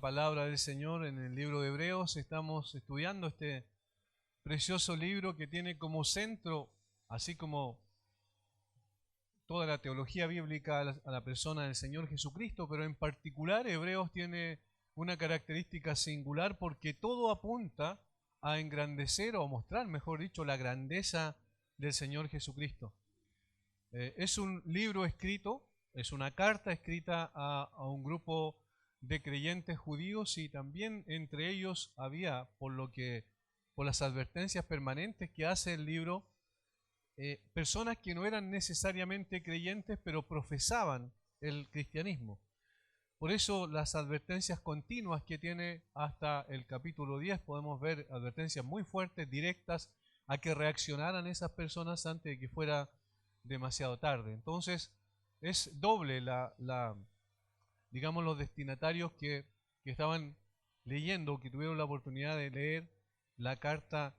palabra del Señor en el libro de Hebreos. Estamos estudiando este precioso libro que tiene como centro, así como toda la teología bíblica, a la persona del Señor Jesucristo, pero en particular Hebreos tiene una característica singular porque todo apunta a engrandecer o mostrar, mejor dicho, la grandeza del Señor Jesucristo. Es un libro escrito, es una carta escrita a un grupo de creyentes judíos, y también entre ellos había, por las advertencias permanentes que hace el libro, personas que no eran necesariamente creyentes, pero profesaban el cristianismo. Por eso las advertencias continuas que tiene hasta el capítulo 10, podemos ver advertencias muy fuertes, directas, a que reaccionaran esas personas antes de que fuera demasiado tarde. Entonces es doble digamos, los destinatarios que estaban leyendo, que tuvieron la oportunidad de leer la carta.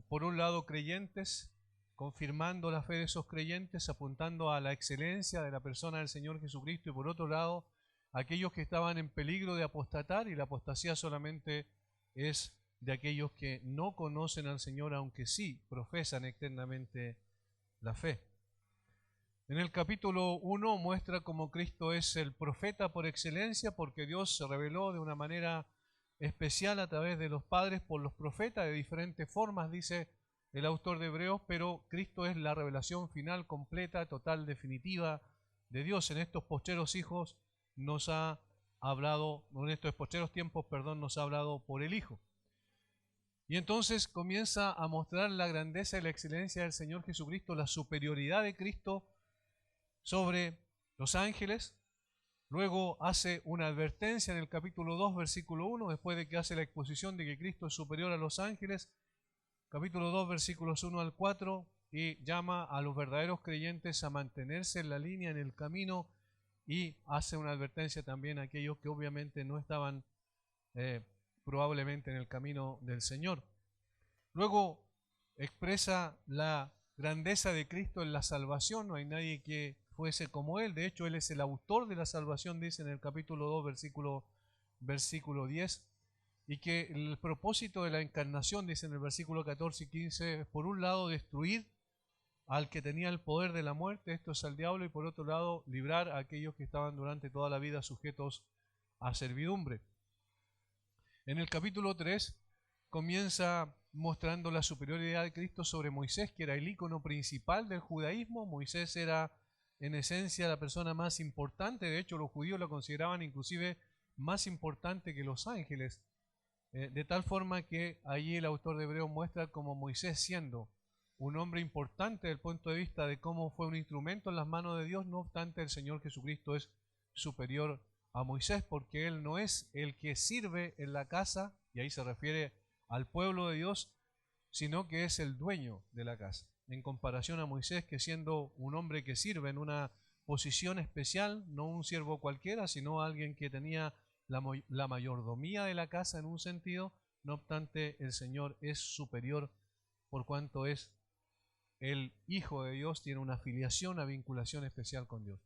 Por un lado, creyentes, confirmando la fe de esos creyentes, apuntando a la excelencia de la persona del Señor Jesucristo, y por otro lado, aquellos que estaban en peligro de apostatar, y la apostasía solamente es de aquellos que no conocen al Señor, aunque sí profesan externamente la fe. En el capítulo 1 muestra cómo Cristo es el profeta por excelencia, porque Dios se reveló de una manera especial a través de los padres por los profetas de diferentes formas, dice el autor de Hebreos, pero Cristo es la revelación final, completa, total, definitiva de Dios. En estos postreros tiempos nos ha hablado por el Hijo. Y entonces comienza a mostrar la grandeza y la excelencia del Señor Jesucristo, la superioridad de Cristo sobre los ángeles. Luego hace una advertencia en el capítulo 2, versículo 1, después de que hace la exposición de que Cristo es superior a los ángeles, capítulo 2, versículos 1 al 4, y llama a los verdaderos creyentes a mantenerse en la línea, en el camino, y hace una advertencia también a aquellos que obviamente no estaban probablemente en el camino del Señor. Luego expresa la grandeza de Cristo en la salvación. No hay nadie que fuese como Él. De hecho, Él es el autor de la salvación, dice en el capítulo 2, versículo 10. Y que el propósito de la encarnación, dice en el versículo 14 y 15, es por un lado destruir al que tenía el poder de la muerte, esto es al diablo, y por otro lado librar a aquellos que estaban durante toda la vida sujetos a servidumbre. En el capítulo 3 comienza mostrando la superioridad de Cristo sobre Moisés, que era el ícono principal del judaísmo. Moisés era en esencia la persona más importante, de hecho los judíos lo consideraban inclusive más importante que los ángeles, de tal forma que allí el autor de Hebreos muestra como Moisés, siendo un hombre importante desde el punto de vista de cómo fue un instrumento en las manos de Dios, no obstante el Señor Jesucristo es superior a Moisés, porque Él no es el que sirve en la casa, y ahí se refiere al pueblo de Dios, sino que es el dueño de la casa, en comparación a Moisés, que siendo un hombre que sirve en una posición especial, no un siervo cualquiera, sino alguien que tenía la mayordomía de la casa en un sentido. No obstante, el Señor es superior por cuanto es el Hijo de Dios, tiene una filiación, una vinculación especial con Dios.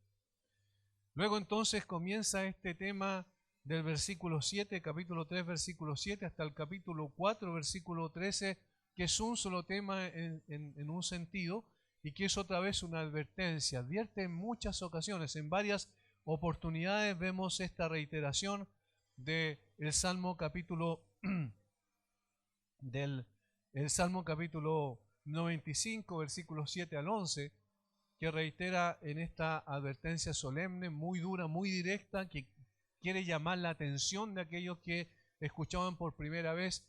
Luego entonces comienza este tema del versículo 7, capítulo 3, versículo 7, hasta el capítulo 4, versículo 13, que es un solo tema en un sentido, y que es otra vez una advertencia. Advierte en muchas ocasiones, en varias oportunidades vemos esta reiteración del Salmo capítulo el Salmo capítulo 95, versículos 7 al 11, que reitera en esta advertencia solemne, muy dura, muy directa, que quiere llamar la atención de aquellos que escuchaban por primera vez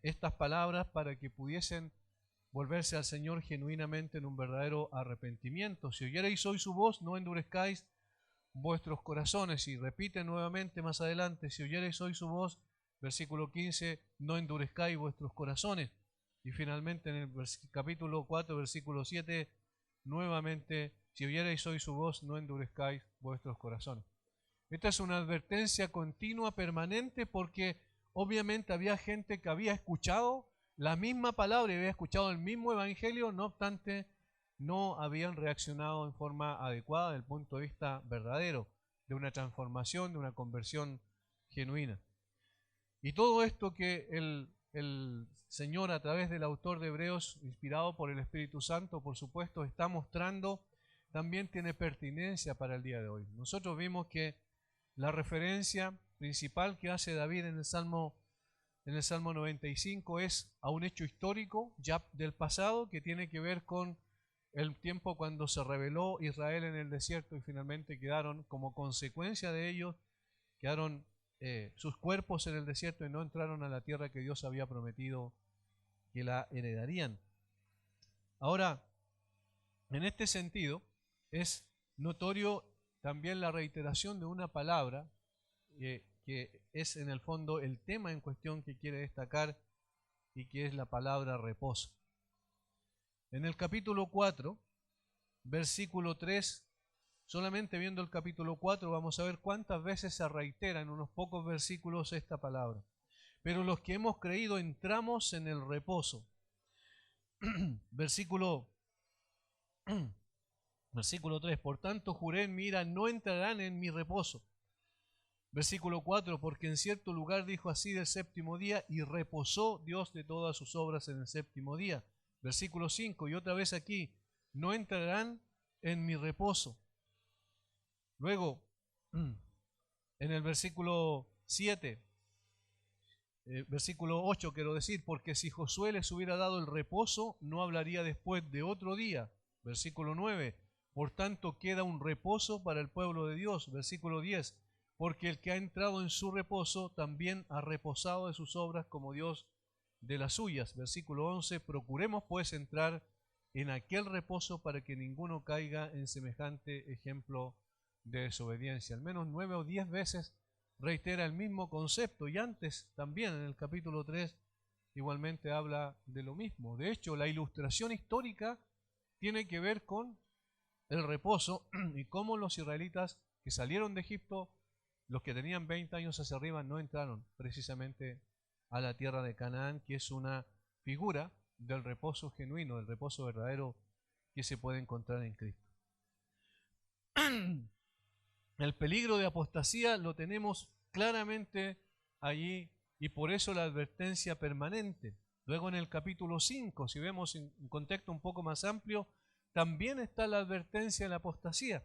estas palabras para que pudiesen volverse al Señor genuinamente en un verdadero arrepentimiento. Si oyereis hoy su voz, no endurezcáis vuestros corazones. Y repite nuevamente más adelante, si oyereis hoy su voz, versículo 15, no endurezcáis vuestros corazones. Y finalmente en el capítulo 4, versículo 7, nuevamente, si oyereis hoy su voz, no endurezcáis vuestros corazones. Esta es una advertencia continua, permanente, porque obviamente había gente que había escuchado la misma palabra y había escuchado el mismo evangelio, no obstante, no habían reaccionado en forma adecuada desde el punto de vista verdadero, de una transformación, de una conversión genuina. Y todo esto que el Señor, a través del autor de Hebreos, inspirado por el Espíritu Santo, por supuesto, está mostrando, también tiene pertinencia para el día de hoy. Nosotros vimos que la referencia principal que hace David en el Salmo 95 es a un hecho histórico ya del pasado que tiene que ver con el tiempo cuando se rebeló Israel en el desierto y finalmente quedaron, como consecuencia de ello, quedaron sus cuerpos en el desierto y no entraron a la tierra que Dios había prometido que la heredarían. Ahora, en este sentido, es notorio también la reiteración de una palabra que es en el fondo el tema en cuestión que quiere destacar y que es la palabra reposo. En el capítulo 4, versículo 3, solamente viendo el capítulo 4 vamos a ver cuántas veces se reitera en unos pocos versículos esta palabra. Pero los que hemos creído entramos en el reposo. Versículo 3, por tanto juré en mi ira, no entrarán en mi reposo. Versículo 4, porque en cierto lugar dijo así del séptimo día, y reposó Dios de todas sus obras en el séptimo día. Versículo 5, y otra vez aquí, no entrarán en mi reposo. Luego, en el versículo 7, versículo 8 quiero decir, porque si Josué les hubiera dado el reposo, no hablaría después de otro día. Versículo 9, por tanto queda un reposo para el pueblo de Dios. Versículo 10, porque el que ha entrado en su reposo también ha reposado de sus obras como Dios de las suyas. Versículo 11, procuremos pues entrar en aquel reposo para que ninguno caiga en semejante ejemplo de desobediencia. Al menos 9 o 10 veces reitera el mismo concepto y antes también en el capítulo 3 igualmente habla de lo mismo. De hecho, la ilustración histórica tiene que ver con el reposo y cómo los israelitas que salieron de Egipto, los que tenían 20 años hacia arriba, no entraron precisamente a la tierra de Canaán, que es una figura del reposo genuino, del reposo verdadero que se puede encontrar en Cristo. El peligro de apostasía lo tenemos claramente allí y por eso la advertencia permanente. Luego en el capítulo 5, si vemos en un contexto un poco más amplio, también está la advertencia de la apostasía.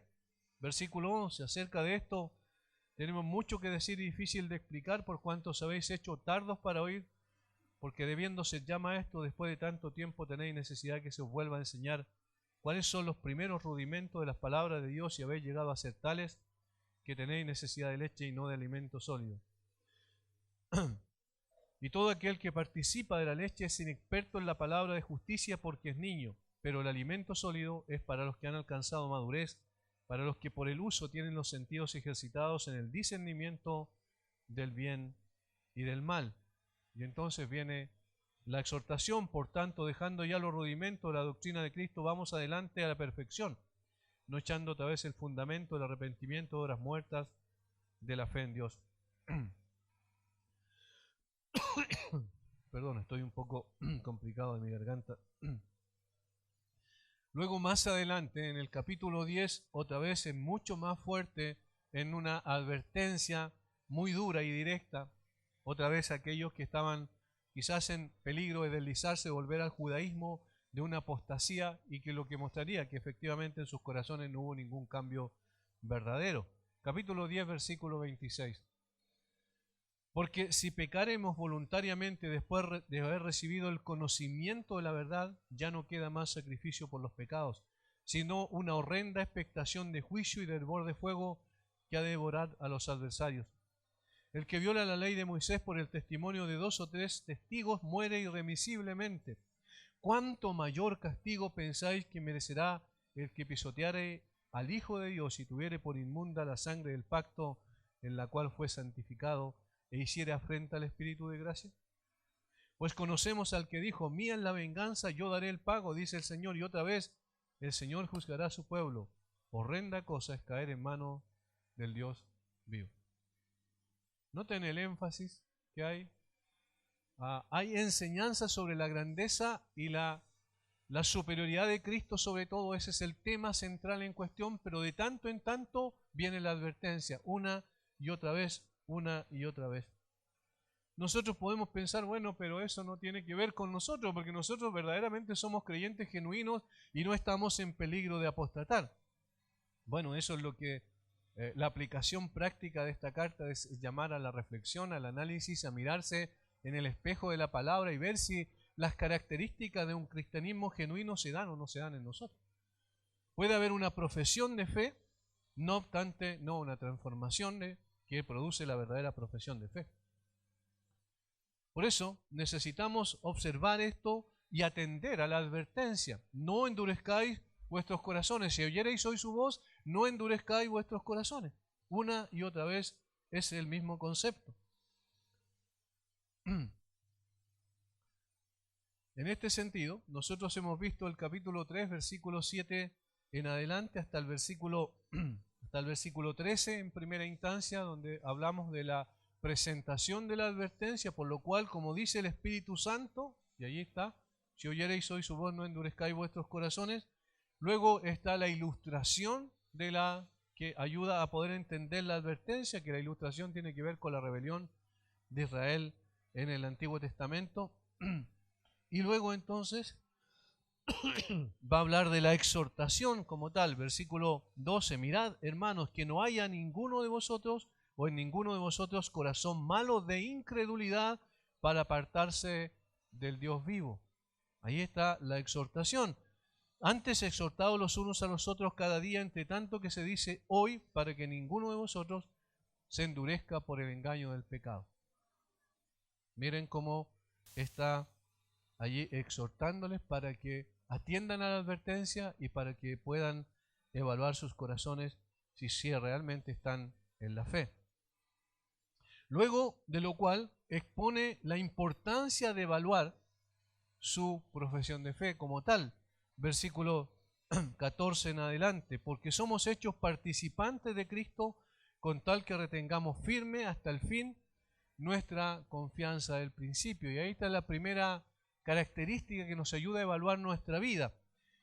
Versículo 11, acerca de esto tenemos mucho que decir y difícil de explicar por cuanto os habéis hecho tardos para oír, porque debiéndose llama esto, después de tanto tiempo tenéis necesidad que se os vuelva a enseñar cuáles son los primeros rudimentos de las palabras de Dios y habéis llegado a ser tales que tenéis necesidad de leche y no de alimento sólido. Y todo aquel que participa de la leche es inexperto en la palabra de justicia porque es niño, pero el alimento sólido es para los que han alcanzado madurez, para los que por el uso tienen los sentidos ejercitados en el discernimiento del bien y del mal. Y entonces viene la exhortación, por tanto, dejando ya los rudimentos de la doctrina de Cristo, vamos adelante a la perfección, no echando otra vez el fundamento del arrepentimiento de obras muertas de la fe en Dios. Perdón, estoy un poco complicado de mi garganta. Luego más adelante, en el capítulo 10, otra vez es mucho más fuerte, en una advertencia muy dura y directa, otra vez aquellos que estaban quizás en peligro de deslizarse, volver al judaísmo, de una apostasía, y que lo que mostraría que efectivamente en sus corazones no hubo ningún cambio verdadero. Capítulo 10, versículo 26. Porque si pecaremos voluntariamente después de haber recibido el conocimiento de la verdad, ya no queda más sacrificio por los pecados, sino una horrenda expectación de juicio y de hervor de fuego que ha de devorar a los adversarios. El que viola la ley de Moisés por el testimonio de 2 o 3 testigos muere irremisiblemente. ¿Cuánto mayor castigo pensáis que merecerá el que pisoteare al Hijo de Dios y tuviere por inmunda la sangre del pacto en la cual fue santificado e hiciere afrenta al Espíritu de gracia? Pues conocemos al que dijo, mía es la venganza, yo daré el pago, dice el Señor, y otra vez el Señor juzgará a su pueblo. Horrenda cosa es caer en mano del Dios vivo. Noten el énfasis que hay. Hay enseñanza sobre la grandeza y la superioridad de Cristo sobre todo. Ese es el tema central en cuestión, pero de tanto en tanto viene la advertencia, una y otra vez. una y otra vez. Nosotros podemos pensar, bueno, pero eso no tiene que ver con nosotros, porque nosotros verdaderamente somos creyentes genuinos y no estamos en peligro de apostatar. Bueno, eso es lo que la aplicación práctica de esta carta es llamar a la reflexión, al análisis, a mirarse en el espejo de la palabra y ver si las características de un cristianismo genuino se dan o no se dan en nosotros. Puede haber una profesión de fe, no obstante, no una transformación que produce la verdadera profesión de fe. Por eso necesitamos observar esto y atender a la advertencia. No endurezcáis vuestros corazones. Si oyereis hoy su voz, no endurezcáis vuestros corazones. Una y otra vez es el mismo concepto. En este sentido, nosotros hemos visto el capítulo 3, versículo 7 en adelante hasta el versículo 13 en primera instancia, donde hablamos de la presentación de la advertencia, por lo cual, como dice el Espíritu Santo, y allí está, si oyereis hoy su voz, no endurezcáis vuestros corazones. Luego está la ilustración de la que ayuda a poder entender la advertencia, que la ilustración tiene que ver con la rebelión de Israel en el Antiguo Testamento. Y luego entonces va a hablar de la exhortación como tal, versículo 12, mirad, hermanos, que no haya ninguno de vosotros o en ninguno de vosotros corazón malo de incredulidad para apartarse del Dios vivo. Ahí está la exhortación. Antes exhortados los unos a los otros cada día, entre tanto que se dice hoy, para que ninguno de vosotros se endurezca por el engaño del pecado. Miren cómo está allí exhortándoles para que atiendan a la advertencia y para que puedan evaluar sus corazones si realmente están en la fe. Luego de lo cual expone la importancia de evaluar su profesión de fe como tal. Versículo 14 en adelante, porque somos hechos participantes de Cristo con tal que retengamos firme hasta el fin nuestra confianza del principio. Y ahí está la primera característica que nos ayuda a evaluar nuestra vida,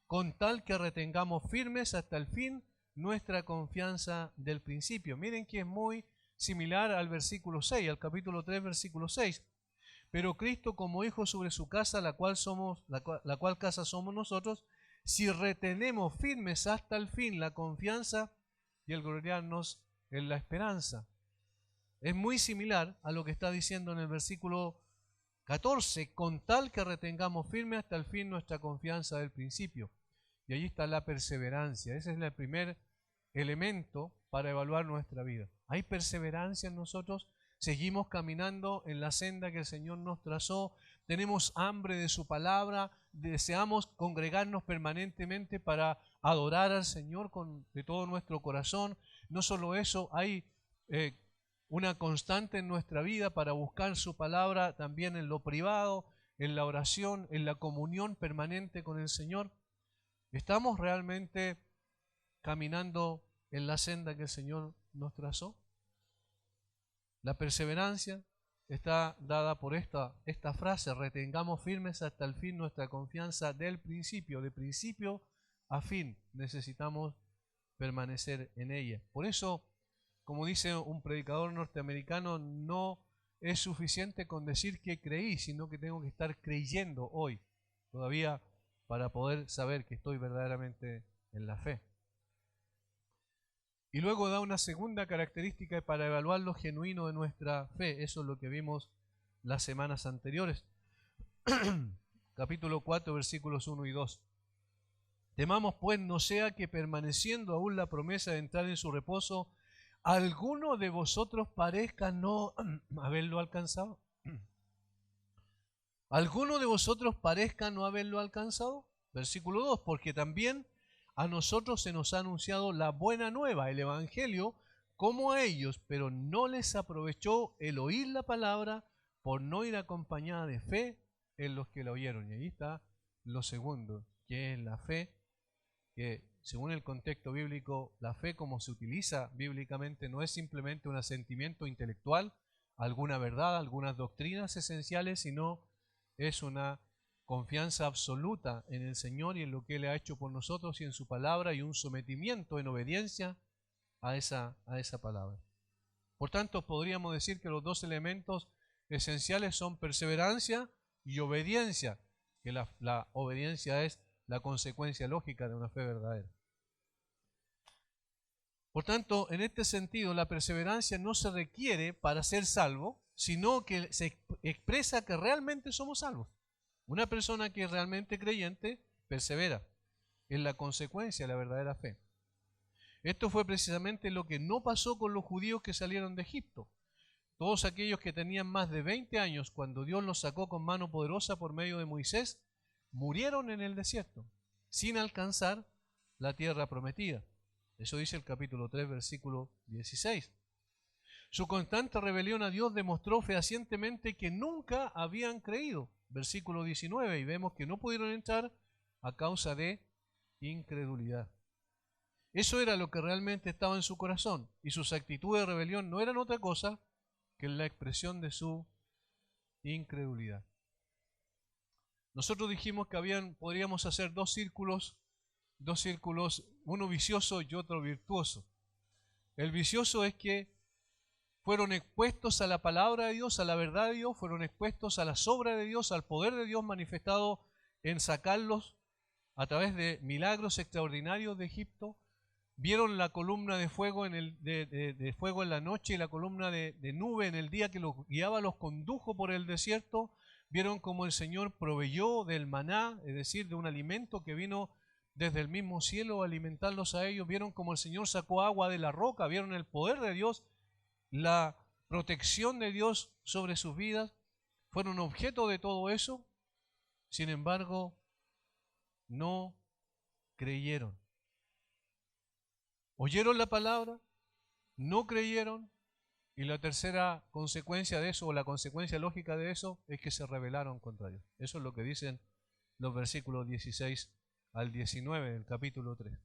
con tal que retengamos firmes hasta el fin nuestra confianza del principio. Miren que es muy similar al versículo 6, al capítulo 3, versículo 6. Pero Cristo como hijo sobre su casa, la cual casa somos nosotros, si retenemos firmes hasta el fin la confianza y el gloriarnos en la esperanza. Es muy similar a lo que está diciendo en el versículo 14, con tal que retengamos firme hasta el fin nuestra confianza del principio. Y allí está la perseverancia. Ese es el primer elemento para evaluar nuestra vida. ¿Hay perseverancia en nosotros? ¿Seguimos caminando en la senda que el Señor nos trazó? ¿Tenemos hambre de su palabra? ¿Deseamos congregarnos permanentemente para adorar al Señor de todo nuestro corazón? No solo eso, hay una constante en nuestra vida para buscar su palabra también en lo privado, en la oración, en la comunión permanente con el Señor. ¿Estamos realmente caminando en la senda que el Señor nos trazó? La perseverancia está dada por esta frase: retengamos firmes hasta el fin nuestra confianza del principio. De principio a fin necesitamos permanecer en ella. Por eso, como dice un predicador norteamericano, no es suficiente con decir que creí, sino que tengo que estar creyendo hoy todavía para poder saber que estoy verdaderamente en la fe. Y luego da una segunda característica para evaluar lo genuino de nuestra fe. Eso es lo que vimos las semanas anteriores. Capítulo 4, versículos 1 y 2. Temamos pues no sea que permaneciendo aún la promesa de entrar en su reposo, alguno de vosotros parezca no haberlo alcanzado. ¿Alguno de vosotros parezca no haberlo alcanzado? Versículo 2, porque también a nosotros se nos ha anunciado la buena nueva, el Evangelio, como a ellos, pero no les aprovechó el oír la palabra por no ir acompañada de fe en los que la oyeron. Y ahí está lo segundo, que es la fe, que según el contexto bíblico, la fe como se utiliza bíblicamente no es simplemente un asentimiento intelectual, alguna verdad, algunas doctrinas esenciales, sino es una confianza absoluta en el Señor y en lo que Él ha hecho por nosotros y en su palabra, y un sometimiento en obediencia a esa palabra. Por tanto, podríamos decir que los dos elementos esenciales son perseverancia y obediencia, que la obediencia es la consecuencia lógica de una fe verdadera. Por tanto, en este sentido, la perseverancia no se requiere para ser salvo, sino que se expresa que realmente somos salvos. Una persona que es realmente creyente persevera. Es la consecuencia de la verdadera fe. Esto fue precisamente lo que no pasó con los judíos que salieron de Egipto. Todos aquellos que tenían más de 20 años cuando Dios los sacó con mano poderosa por medio de Moisés, murieron en el desierto, sin alcanzar la tierra prometida. Eso dice el capítulo 3, versículo 16. Su constante rebelión a Dios demostró fehacientemente que nunca habían creído. Versículo 19, y vemos que no pudieron entrar a causa de incredulidad. Eso era lo que realmente estaba en su corazón, y sus actitudes de rebelión no eran otra cosa que la expresión de su incredulidad. Nosotros dijimos que podríamos hacer dos círculos, uno vicioso y otro virtuoso. El vicioso es que fueron expuestos a la palabra de Dios, a la verdad de Dios, fueron expuestos a la obra de Dios, al poder de Dios manifestado en sacarlos a través de milagros extraordinarios de Egipto. Vieron la columna de fuego de fuego en la noche y la columna de nube en el día que los guiaba, los condujo por el desierto. Vieron cómo el Señor proveyó del maná, es decir, de un alimento que vino desde el mismo cielo a alimentarlos a ellos. Vieron cómo el Señor sacó agua de la roca. Vieron el poder de Dios, la protección de Dios sobre sus vidas. Fueron objeto de todo eso. Sin embargo, no creyeron. Oyeron la palabra, no creyeron, y la tercera consecuencia de eso, o la consecuencia lógica de eso, es que se rebelaron contra Dios. Eso es lo que dicen los versículos 16 al 19 del capítulo 3.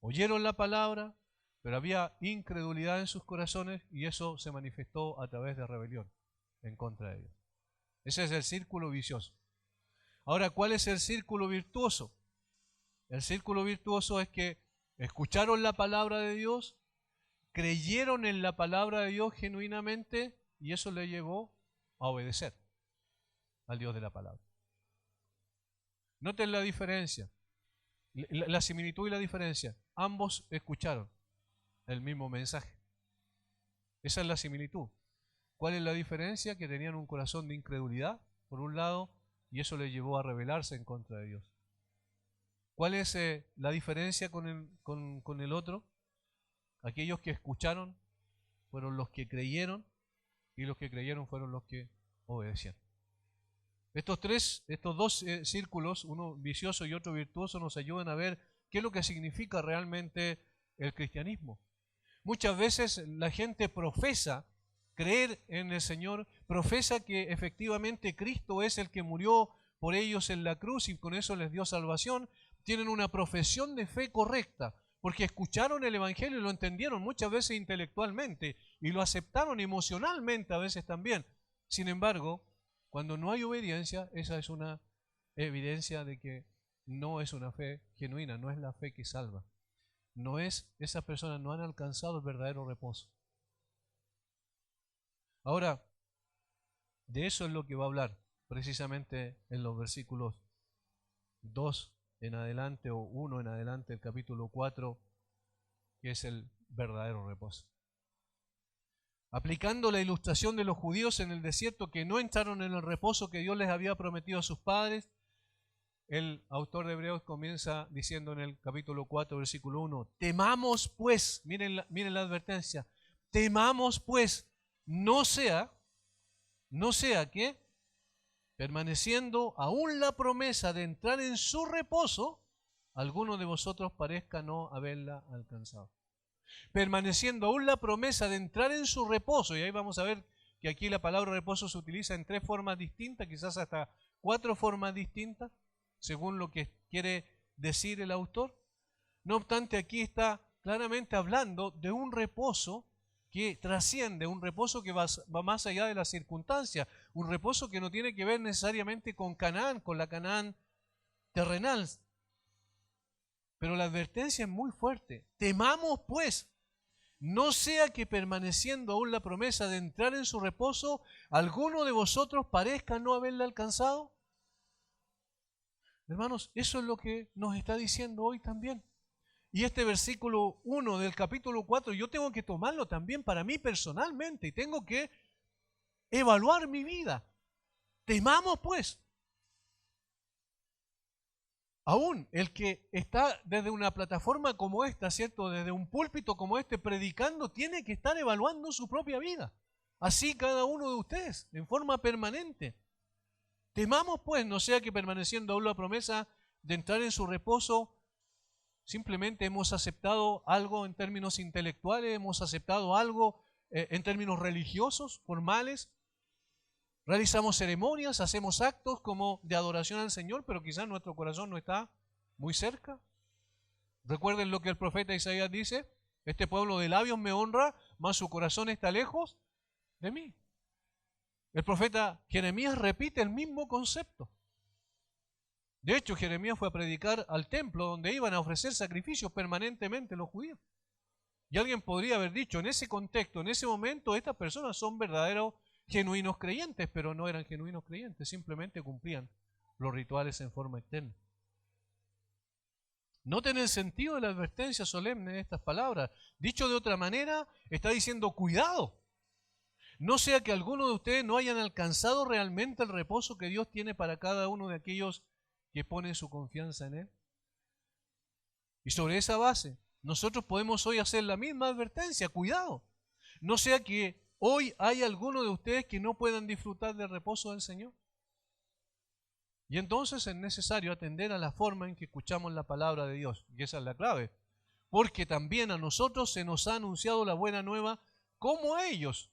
Oyeron la palabra, pero había incredulidad en sus corazones, y eso se manifestó a través de rebelión en contra de Dios. Ese es el círculo vicioso. Ahora, ¿cuál es el círculo virtuoso? El círculo virtuoso es que escucharon la palabra de Dios, creyeron en la palabra de Dios genuinamente, y eso le llevó a obedecer al Dios de la palabra. Noten la diferencia, la similitud y la diferencia. Ambos escucharon el mismo mensaje. Esa es la similitud. ¿Cuál es la diferencia? Que tenían un corazón de incredulidad, por un lado, y eso les llevó a rebelarse en contra de Dios. ¿Cuál es la diferencia con el otro? Aquellos que escucharon fueron los que creyeron, y los que creyeron fueron los que obedecieron. Estos dos círculos, uno vicioso y otro virtuoso, nos ayudan a ver qué es lo que significa realmente el cristianismo. Muchas veces la gente profesa creer en el Señor, profesa que efectivamente Cristo es el que murió por ellos en la cruz y con eso les dio salvación. Tienen una profesión de fe correcta, porque escucharon el Evangelio y lo entendieron muchas veces intelectualmente y lo aceptaron emocionalmente a veces también. Sin embargo, cuando no hay obediencia, esa es una evidencia de que no es una fe genuina, no es la fe que salva. Esas personas no han alcanzado el verdadero reposo. Ahora, de eso es lo que va a hablar precisamente en los versículos 2 en adelante o 1 en adelante, el capítulo 4, que es el verdadero reposo. Aplicando la ilustración de los judíos en el desierto que no entraron en el reposo que Dios les había prometido a sus padres, el autor de Hebreos comienza diciendo en el capítulo 4, versículo 1, temamos pues, miren la advertencia, temamos pues, no sea que, permaneciendo aún la promesa de entrar en su reposo, alguno de vosotros parezca no haberla alcanzado. Permaneciendo aún la promesa de entrar en su reposo, y ahí vamos a ver que aquí la palabra reposo se utiliza en 3 formas distintas, quizás hasta 4 formas distintas, según lo que quiere decir el autor. No obstante, aquí está claramente hablando de un reposo que trasciende, un reposo que va más allá de las circunstancias, un reposo que no tiene que ver necesariamente con Canaán, con la Canaán terrenal. Pero la advertencia es muy fuerte. Temamos pues. no sea que permaneciendo aún la promesa de entrar en su reposo, alguno de vosotros parezca no haberla alcanzado. Hermanos, eso es lo que nos está diciendo hoy también. Y este versículo 1 del capítulo 4, yo tengo que tomarlo también para mí personalmente y tengo que evaluar mi vida. Temamos pues. Aún el que está desde una plataforma como esta, ¿cierto? Desde un púlpito como este predicando, tiene que estar evaluando su propia vida. Así cada uno de ustedes, en forma permanente. Temamos pues, no sea que permaneciendo aún la promesa de entrar en su reposo, simplemente hemos aceptado algo en términos intelectuales, hemos aceptado algo en términos religiosos, formales. Realizamos ceremonias, hacemos actos como de adoración al Señor, pero quizás nuestro corazón no está muy cerca. Recuerden lo que el profeta Isaías dice: este pueblo de labios me honra, mas su corazón está lejos de mí. El profeta Jeremías repite el mismo concepto. De hecho, Jeremías fue a predicar al templo donde iban a ofrecer sacrificios permanentemente los judíos. Y alguien podría haber dicho, en ese contexto, en ese momento, estas personas son verdaderos genuinos creyentes, pero no eran genuinos creyentes, simplemente cumplían los rituales en forma externa. Noten el sentido de la advertencia solemne de estas palabras. Dicho de otra manera, está diciendo, cuidado, no sea que alguno de ustedes no hayan alcanzado realmente el reposo que Dios tiene para cada uno de aquellos que ponen su confianza en Él. Y sobre esa base, nosotros podemos hoy hacer la misma advertencia, cuidado, no sea que hoy hay alguno de ustedes que no puedan disfrutar del reposo del Señor. Y entonces es necesario atender a la forma en que escuchamos la palabra de Dios, y esa es la clave, porque también a nosotros se nos ha anunciado la buena nueva como a ellos,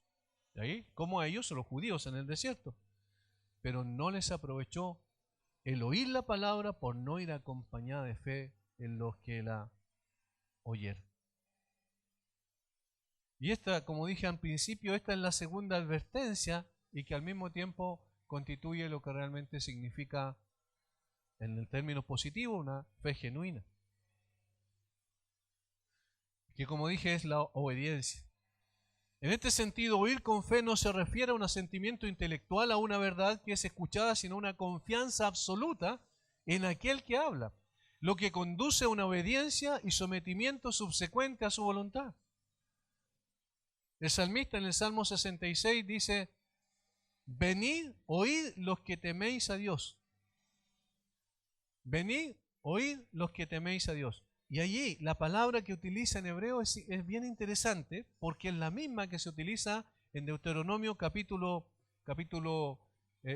¿de ahí? Como a ellos, los judíos en el desierto, pero no les aprovechó el oír la palabra por no ir acompañada de fe en los que la oyeron. Y esta, como dije al principio, esta es la segunda advertencia y que al mismo tiempo constituye lo que realmente significa, en el término positivo, una fe genuina. Que como dije es la obediencia. En este sentido, oír con fe no se refiere a un asentimiento intelectual a una verdad que es escuchada, sino a una confianza absoluta en aquel que habla, lo que conduce a una obediencia y sometimiento subsecuente a su voluntad. El salmista en el Salmo 66 dice: venid, oíd los que teméis a Dios. Venid, oíd los que teméis a Dios. Y allí la palabra que utiliza en hebreo es bien interesante, porque es la misma que se utiliza en Deuteronomio capítulo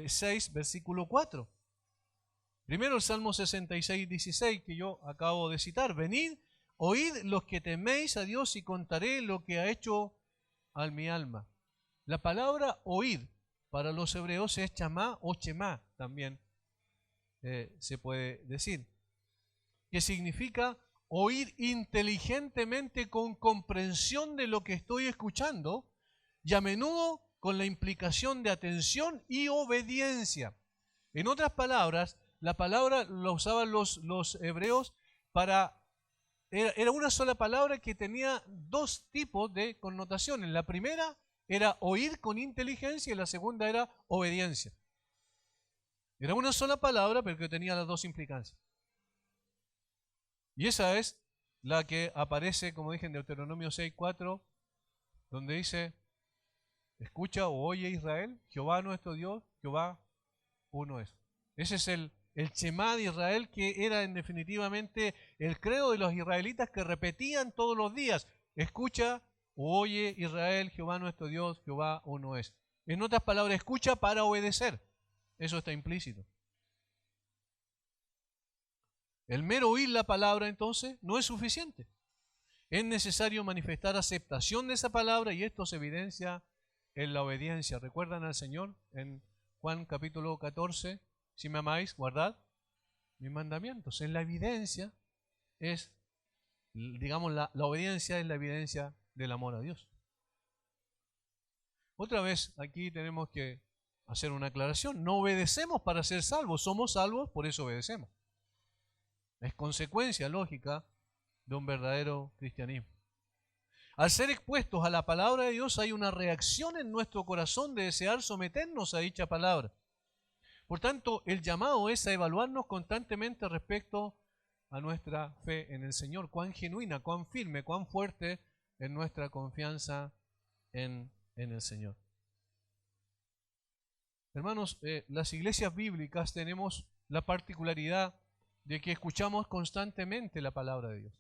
6, versículo 4. Primero el Salmo 66, 16, que yo acabo de citar. Venid, oíd los que teméis a Dios y contaré lo que ha hecho a mi alma. La palabra oír para los hebreos es chamá o chemá también se puede decir, que significa oír inteligentemente con comprensión de lo que estoy escuchando y a menudo con la implicación de atención y obediencia. En otras palabras, la palabra la usaban los hebreos para... Era una sola palabra que tenía dos tipos de connotaciones. La primera era oír con inteligencia y la segunda era obediencia. Era una sola palabra, pero que tenía las dos implicancias. Y esa es la que aparece, como dije, en Deuteronomio 6:4, donde dice: escucha o oye Israel, Jehová nuestro Dios, Jehová uno es. Ese es el Shemá de Israel, que era definitivamente el credo de los israelitas que repetían todos los días: escucha o oye Israel, Jehová nuestro Dios, Jehová uno es. En otras palabras, escucha para obedecer. Eso está implícito. El mero oír la palabra, entonces, no es suficiente. Es necesario manifestar aceptación de esa palabra y esto se evidencia en la obediencia. ¿Recuerdan al Señor en Juan capítulo 14? Si me amáis, guardad mis mandamientos. En la evidencia es, digamos, la obediencia es la evidencia del amor a Dios. Otra vez, aquí tenemos que hacer una aclaración. No obedecemos para ser salvos, somos salvos, por eso obedecemos. Es consecuencia lógica de un verdadero cristianismo. Al ser expuestos a la palabra de Dios hay una reacción en nuestro corazón de desear someternos a dicha palabra. Por tanto, el llamado es a evaluarnos constantemente respecto a nuestra fe en el Señor, cuán genuina, cuán firme, cuán fuerte es nuestra confianza en el Señor. Hermanos, las iglesias bíblicas tenemos la particularidad de que escuchamos constantemente la palabra de Dios.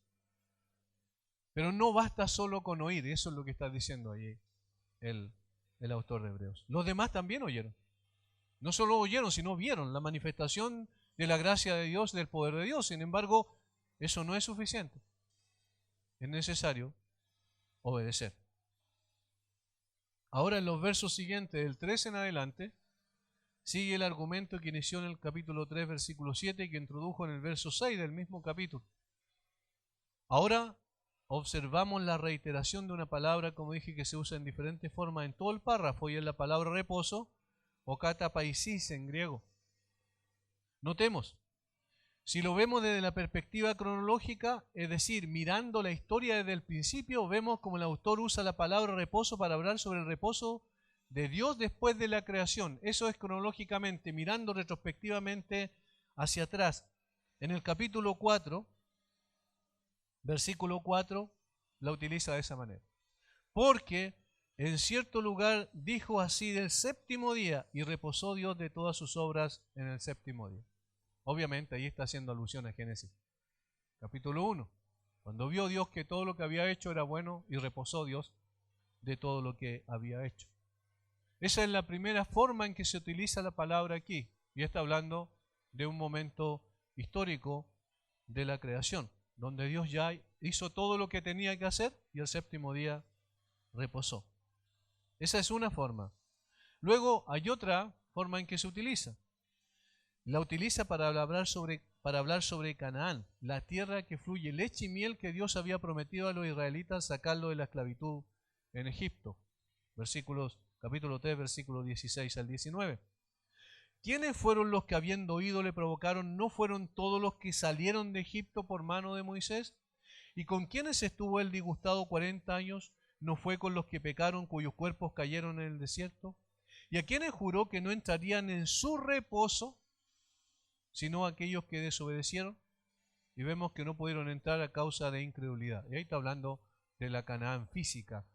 Pero no basta solo con oír, eso es lo que está diciendo allí el autor de Hebreos. Los demás también oyeron. No solo oyeron, sino vieron la manifestación de la gracia de Dios, del poder de Dios. Sin embargo, eso no es suficiente. Es necesario obedecer. Ahora en los versos siguientes, del 3 en adelante, sigue el argumento que inició en el capítulo 3, versículo 7 y que introdujo en el verso 6 del mismo capítulo. Ahora observamos la reiteración de una palabra, como dije, que se usa en diferentes formas en todo el párrafo, y es la palabra reposo o katapaisis en griego. Notemos, si lo vemos desde la perspectiva cronológica, es decir, mirando la historia desde el principio, vemos como el autor usa la palabra reposo para hablar sobre el reposo de Dios después de la creación. Eso es cronológicamente, mirando retrospectivamente hacia atrás. En el capítulo 4, versículo 4, la utiliza de esa manera. Porque en cierto lugar dijo así del séptimo día, y reposó Dios de todas sus obras en el séptimo día. Obviamente ahí está haciendo alusión a Génesis, capítulo 1. Cuando vio Dios que todo lo que había hecho era bueno, y reposó Dios de todo lo que había hecho. Esa es la primera forma en que se utiliza la palabra aquí, y está hablando de un momento histórico de la creación, donde Dios ya hizo todo lo que tenía que hacer y el séptimo día reposó. Esa es una forma. Luego hay otra forma en que se utiliza. La utiliza para hablar sobre Canaán, la tierra que fluye leche y miel que Dios había prometido a los israelitas sacarlo de la esclavitud en Egipto. Capítulo 3, versículos 16 al 19. ¿Quiénes fueron los que habiendo oído le provocaron? ¿No fueron todos los que salieron de Egipto por mano de Moisés? ¿Y con quiénes estuvo él disgustado 40 años? ¿No fue con los que pecaron, cuyos cuerpos cayeron en el desierto? ¿Y a quiénes juró que no entrarían en su reposo, sino aquellos que desobedecieron? Y vemos que no pudieron entrar a causa de incredulidad. Y ahí está hablando de la Canaán física,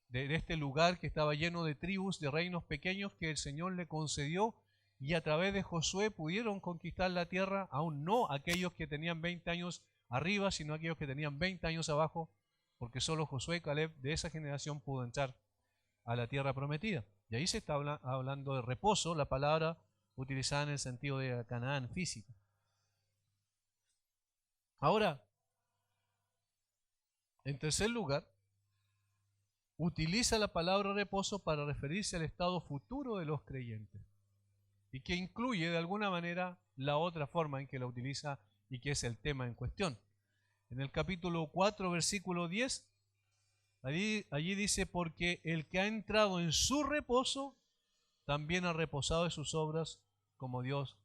de este lugar que estaba lleno de tribus, de reinos pequeños que el Señor le concedió, y a través de Josué pudieron conquistar la tierra, aún no aquellos que tenían 20 años arriba, sino aquellos que tenían 20 años abajo, porque solo Josué y Caleb de esa generación pudo entrar a la tierra prometida. Y ahí se está hablando de reposo, la palabra utilizada en el sentido de Canaán física. Ahora, en tercer lugar, utiliza la palabra reposo para referirse al estado futuro de los creyentes, y que incluye de alguna manera la otra forma en que la utiliza y que es el tema en cuestión. En el capítulo 4, versículo 10, allí dice, porque el que ha entrado en su reposo, también ha reposado de sus obras como Dios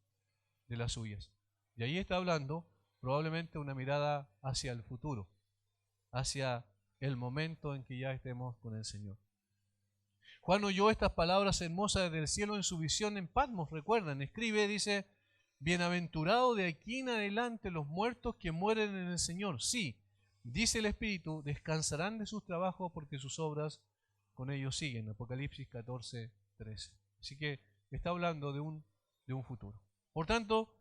de las suyas. Y ahí está hablando probablemente una mirada hacia el futuro, hacia el momento en que ya estemos con el Señor. Juan oyó estas palabras hermosas desde el cielo en su visión en Patmos, recuerdan, escribe, dice, bienaventurado de aquí en adelante los muertos que mueren en el Señor. Sí, dice el Espíritu, descansarán de sus trabajos porque sus obras con ellos siguen. Apocalipsis 14, 13. Así que está hablando de un futuro. Por tanto,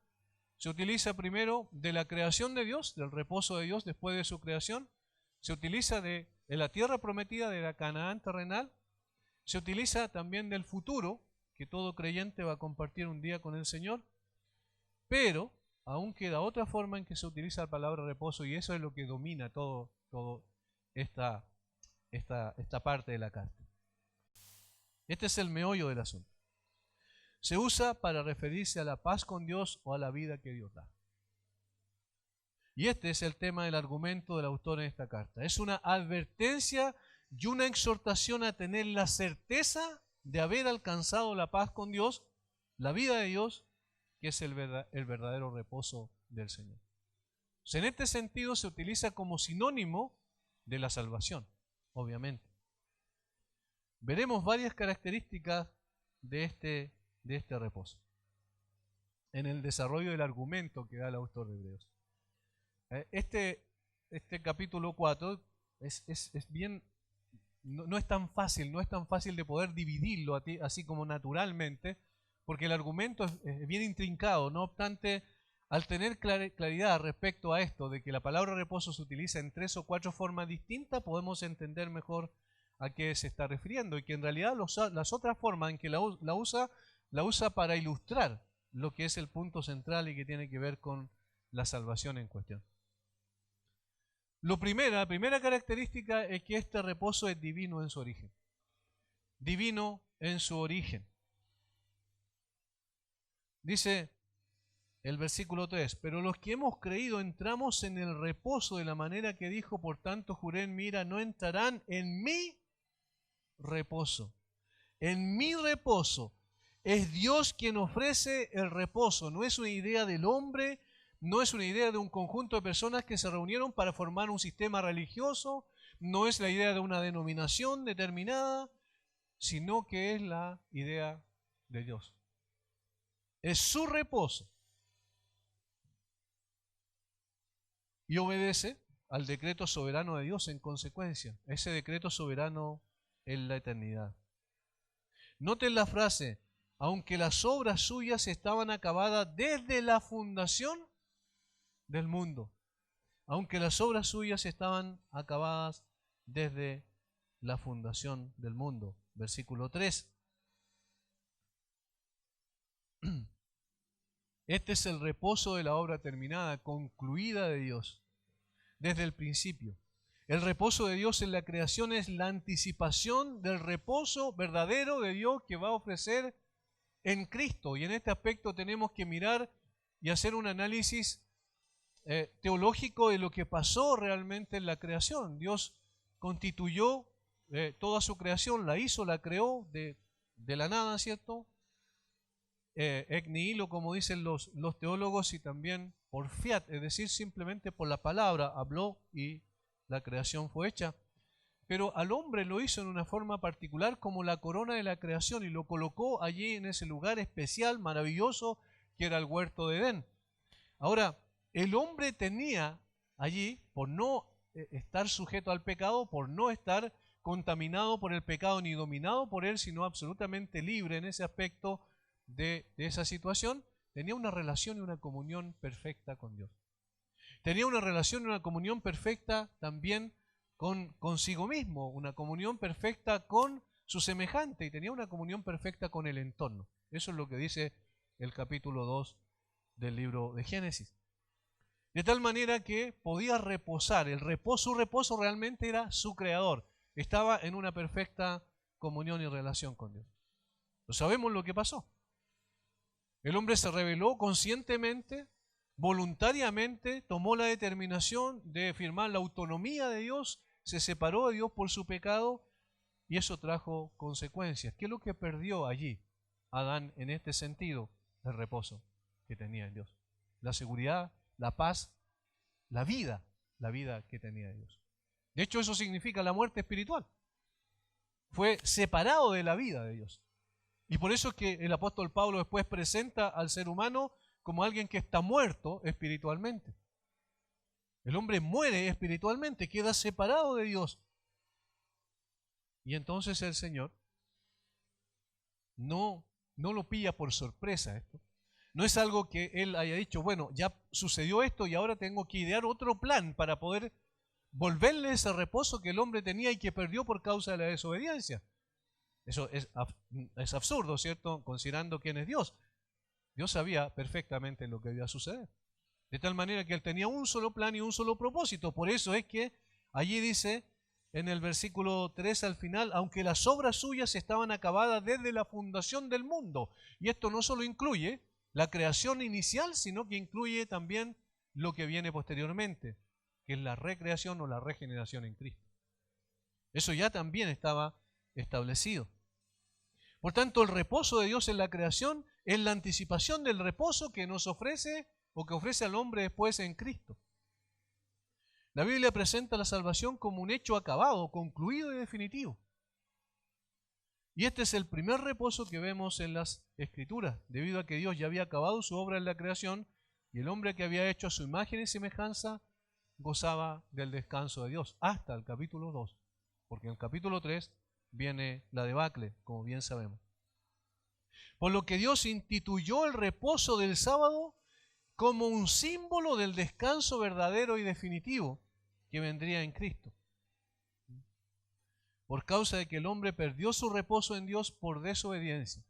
se utiliza primero de la creación de Dios, del reposo de Dios después de su creación. Se utiliza de la tierra prometida, de la Canaán terrenal. Se utiliza también del futuro, que todo creyente va a compartir un día con el Señor. Pero aún queda otra forma en que se utiliza la palabra reposo, y eso es lo que domina todo esta parte de la carta. Este es el meollo del asunto. Se usa para referirse a la paz con Dios o a la vida que Dios da. Y este es el tema del argumento del autor en esta carta. Es una advertencia y una exhortación a tener la certeza de haber alcanzado la paz con Dios, la vida de Dios, que es el verdadero reposo del Señor. En este sentido se utiliza como sinónimo de la salvación. obviamente. Veremos varias características de este reposo en el desarrollo del argumento que da el autor de Hebreos. Este capítulo 4 es bien, no es tan fácil de poder dividirlo así como naturalmente, porque el argumento es bien intrincado. No obstante, al tener claridad respecto a esto, de que la palabra reposo se utiliza en 3 o 4 formas distintas, podemos entender mejor a qué se está refiriendo, y que en realidad las otras formas en que la usa para ilustrar lo que es el punto central y que tiene que ver con la salvación en cuestión. La primera característica es que este reposo es divino en su origen. Divino en su origen. Dice el versículo 3, pero los que hemos creído entramos en el reposo de la manera que dijo, por tanto juré en mi ira, no entrarán en mi reposo. En mi reposo. Es Dios quien ofrece el reposo, no es una idea del hombre, no es una idea de un conjunto de personas que se reunieron para formar un sistema religioso, no es la idea de una denominación determinada, sino que es la idea de Dios. Es su reposo. Y obedece al decreto soberano de Dios en consecuencia, ese decreto soberano en la eternidad. Noten la frase, aunque las obras suyas estaban acabadas desde la fundación del mundo. Aunque las obras suyas estaban acabadas desde la fundación del mundo. Versículo 3. Este es el reposo de la obra terminada, concluida de Dios, desde el principio. El reposo de Dios en la creación es la anticipación del reposo verdadero de Dios que va a ofrecer en Cristo. Y en este aspecto tenemos que mirar y hacer un análisis teológico de lo que pasó realmente en la creación. Dios constituyó toda su creación, la hizo, la creó de la nada, ¿cierto? Ex nihilo, como dicen los teólogos, y también por fiat, es decir, simplemente por la palabra, habló y la creación fue hecha. Pero al hombre lo hizo en una forma particular como la corona de la creación y lo colocó allí en ese lugar especial, maravilloso, que era el huerto de Edén. Ahora, el hombre tenía allí, por no estar sujeto al pecado, por no estar contaminado por el pecado ni dominado por él, sino absolutamente libre en ese aspecto de esa situación, tenía una relación y una comunión perfecta con Dios. Tenía una relación y una comunión perfecta también consigo mismo, una comunión perfecta con su semejante, y tenía una comunión perfecta con el entorno. Eso es lo que dice el capítulo 2 del libro de Génesis. De tal manera que podía reposar. Su reposo realmente era su creador. Estaba en una perfecta comunión y relación con Dios. No sabemos lo que pasó. El hombre se rebeló conscientemente, voluntariamente, tomó la determinación de firmar la autonomía de Dios, se separó de Dios por su pecado y eso trajo consecuencias. ¿Qué es lo que perdió allí Adán en este sentido? El reposo que tenía en Dios. La seguridad, la paz, la vida que tenía Dios. De hecho, eso significa la muerte espiritual. Fue separado de la vida de Dios. Y por eso es que el apóstol Pablo después presenta al ser humano como alguien que está muerto espiritualmente. El hombre muere espiritualmente, queda separado de Dios. Y entonces el Señor no lo pilla por sorpresa esto. No es algo que Él haya dicho, bueno, ya sucedió esto y ahora tengo que idear otro plan para poder volverle ese reposo que el hombre tenía y que perdió por causa de la desobediencia. Eso es absurdo, ¿cierto? Considerando quién es Dios. Dios sabía perfectamente lo que iba a suceder. De tal manera que Él tenía un solo plan y un solo propósito. Por eso es que allí dice en el versículo 3 al final, aunque las obras suyas estaban acabadas desde la fundación del mundo. Y esto no solo incluye la creación inicial, sino que incluye también lo que viene posteriormente, que es la recreación o la regeneración en Cristo. Eso ya también estaba establecido. Por tanto, el reposo de Dios en la creación es la anticipación del reposo que nos ofrece o que ofrece al hombre después en Cristo. La Biblia presenta la salvación como un hecho acabado, concluido y definitivo. Y este es el primer reposo que vemos en las Escrituras, debido a que Dios ya había acabado su obra en la creación y el hombre que había hecho a su imagen y semejanza gozaba del descanso de Dios, hasta el capítulo 2, porque en el capítulo 3 viene la debacle, como bien sabemos. Por lo que Dios instituyó el reposo del sábado como un símbolo del descanso verdadero y definitivo que vendría en Cristo. Por causa de que el hombre perdió su reposo en Dios por desobediencia.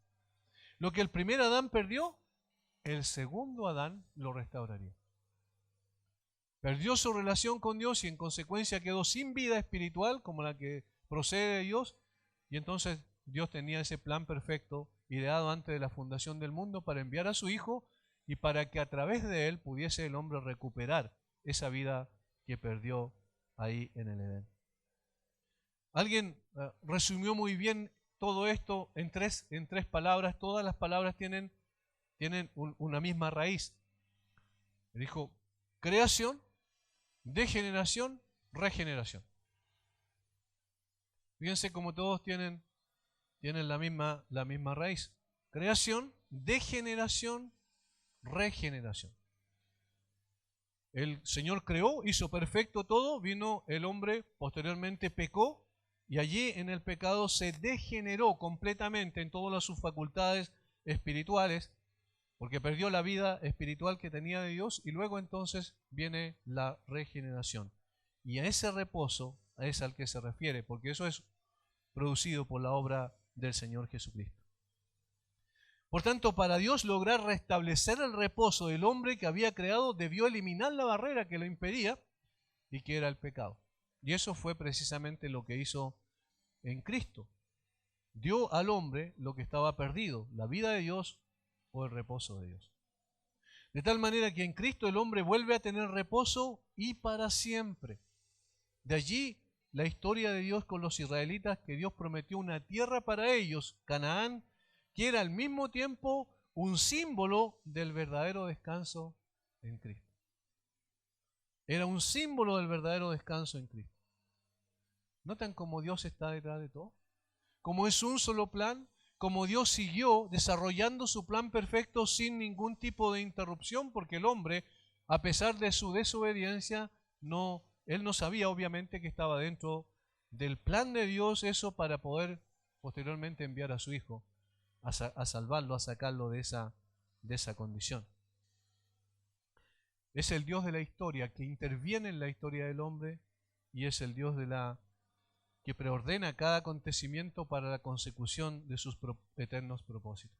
Lo que el primer Adán perdió, el segundo Adán lo restauraría. Perdió su relación con Dios y en consecuencia quedó sin vida espiritual como la que procede de Dios, y entonces Dios tenía ese plan perfecto ideado antes de la fundación del mundo para enviar a su Hijo y para que a través de él pudiese el hombre recuperar esa vida que perdió ahí en el Edén. Alguien resumió muy bien todo esto en tres palabras. Todas las palabras tienen una misma raíz. Dijo creación, degeneración, regeneración. Fíjense cómo todos tienen la misma raíz. Creación, degeneración, regeneración. El Señor creó, hizo perfecto todo, vino el hombre, posteriormente pecó, y allí en el pecado se degeneró completamente en todas sus facultades espirituales, porque perdió la vida espiritual que tenía de Dios, y luego entonces viene la regeneración. Y a ese reposo es al que se refiere, porque eso es producido por la obra del Señor Jesucristo. Por tanto, para Dios lograr restablecer el reposo del hombre que había creado, debió eliminar la barrera que lo impedía y que era el pecado. Y eso fue precisamente lo que hizo en Cristo. Dio al hombre lo que estaba perdido, la vida de Dios o el reposo de Dios. De tal manera que en Cristo el hombre vuelve a tener reposo y para siempre. De allí la historia de Dios con los israelitas, que Dios prometió una tierra para ellos, Canaán, que era al mismo tiempo un símbolo del verdadero descanso en Cristo. Era un símbolo del verdadero descanso en Cristo. ¿Notan cómo Dios está detrás de todo? Como es un solo plan, como Dios siguió desarrollando su plan perfecto sin ningún tipo de interrupción, porque el hombre, a pesar de su desobediencia, él no sabía obviamente que estaba dentro del plan de Dios eso para poder posteriormente enviar a su Hijo a salvarlo, a sacarlo de esa condición. Es el Dios de la historia que interviene en la historia del hombre y es el Dios que preordena cada acontecimiento para la consecución de sus eternos propósitos.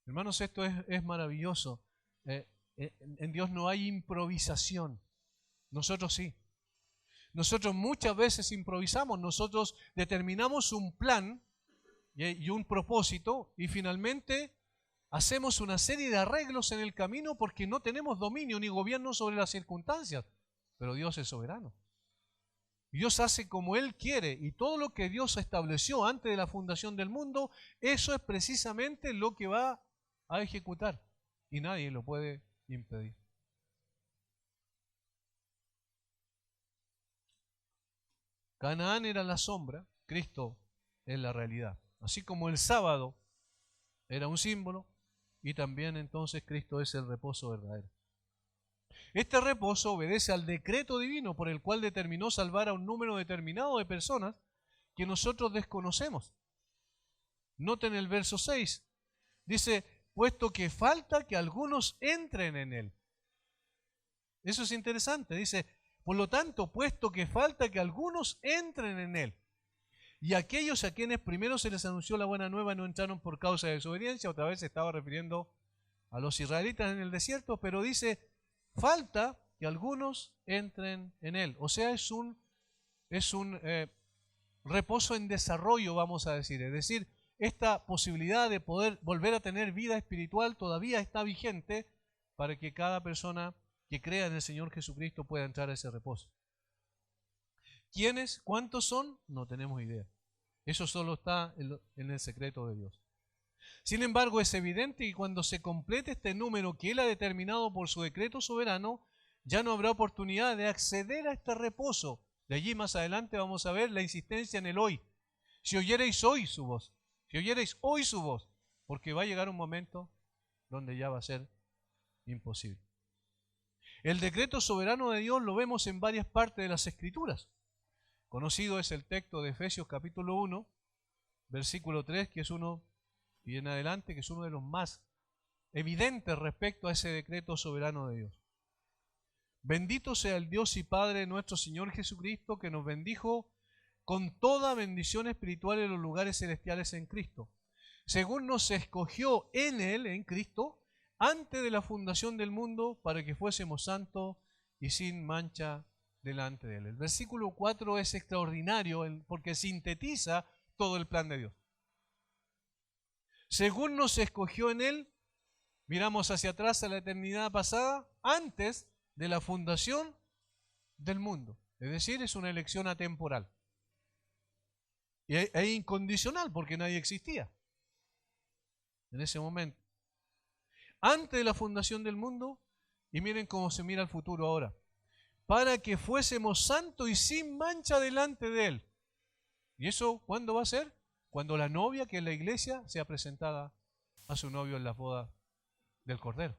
Hermanos, esto es maravilloso. En Dios no hay improvisación. Nosotros sí. Nosotros muchas veces improvisamos. Nosotros determinamos un plan y un propósito y finalmente hacemos una serie de arreglos en el camino porque no tenemos dominio ni gobierno sobre las circunstancias. Pero Dios es soberano. Dios hace como Él quiere y todo lo que Dios estableció antes de la fundación del mundo, eso es precisamente lo que va a ejecutar y nadie lo puede impedir. Canaán era la sombra, Cristo es la realidad. Así como el sábado era un símbolo y también entonces Cristo es el reposo verdadero. Este reposo obedece al decreto divino por el cual determinó salvar a un número determinado de personas que nosotros desconocemos. Noten el verso 6. Dice, puesto que falta que algunos entren en él. Eso es interesante. Dice, por lo tanto, puesto que falta que algunos entren en él. Y aquellos a quienes primero se les anunció la buena nueva no entraron por causa de desobediencia. Otra vez se estaba refiriendo a los israelitas en el desierto, pero dice, falta que algunos entren en él. O sea, es un reposo en desarrollo, vamos a decir. Es decir, esta posibilidad de poder volver a tener vida espiritual todavía está vigente para que cada persona que crea en el Señor Jesucristo pueda entrar a ese reposo. ¿Quiénes? ¿Cuántos son? No tenemos idea. Eso solo está en el secreto de Dios. Sin embargo, es evidente que cuando se complete este número que Él ha determinado por su decreto soberano, ya no habrá oportunidad de acceder a este reposo. De allí más adelante vamos a ver la insistencia en el hoy. Si oyereis hoy su voz, si oyereis hoy su voz, porque va a llegar un momento donde ya va a ser imposible. El decreto soberano de Dios lo vemos en varias partes de las Escrituras. Conocido es el texto de Efesios capítulo 1, versículo 3, que es uno, y en adelante, que es uno de los más evidentes respecto a ese decreto soberano de Dios. Bendito sea el Dios y Padre de nuestro Señor Jesucristo, que nos bendijo con toda bendición espiritual en los lugares celestiales en Cristo, según nos escogió en Él, en Cristo, antes de la fundación del mundo, para que fuésemos santos y sin mancha delante de Él. El versículo 4 es extraordinario porque sintetiza todo el plan de Dios. Según nos escogió en Él, miramos hacia atrás a la eternidad pasada, antes de la fundación del mundo. Es decir, es una elección atemporal. E incondicional, porque nadie existía en ese momento. Antes de la fundación del mundo, y miren cómo se mira el futuro ahora, para que fuésemos santos y sin mancha delante de Él. ¿Y eso cuándo va a ser? Cuando la novia, que es la iglesia, sea presentada a su novio en las bodas del Cordero.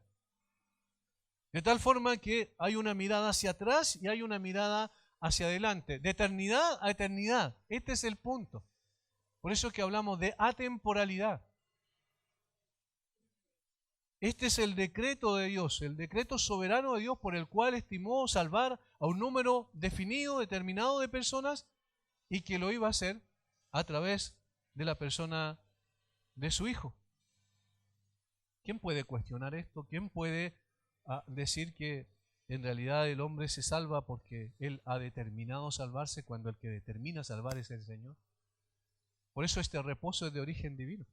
De tal forma que hay una mirada hacia atrás y hay una mirada hacia adelante, de eternidad a eternidad. Este es el punto. Por eso es que hablamos de atemporalidad. Este es el decreto de Dios, el decreto soberano de Dios por el cual estimó salvar a un número definido, determinado de personas, y que lo iba a hacer a través de la persona de su Hijo. ¿Quién puede cuestionar esto? ¿Quién puede decir que en realidad el hombre se salva porque Él ha determinado salvarse cuando el que determina salvar es el Señor? Por eso este reposo es de origen divino.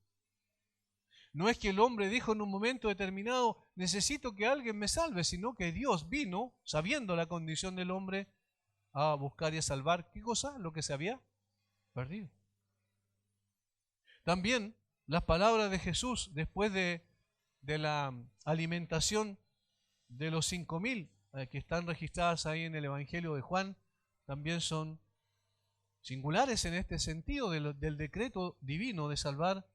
No es que el hombre dijo en un momento determinado, necesito que alguien me salve, sino que Dios vino, sabiendo la condición del hombre, a buscar y a salvar, ¿qué cosa? Lo que se había perdido. También las palabras de Jesús después de la alimentación de los 5.000 que están registradas ahí en el Evangelio de Juan, también son singulares en este sentido del decreto divino de salvar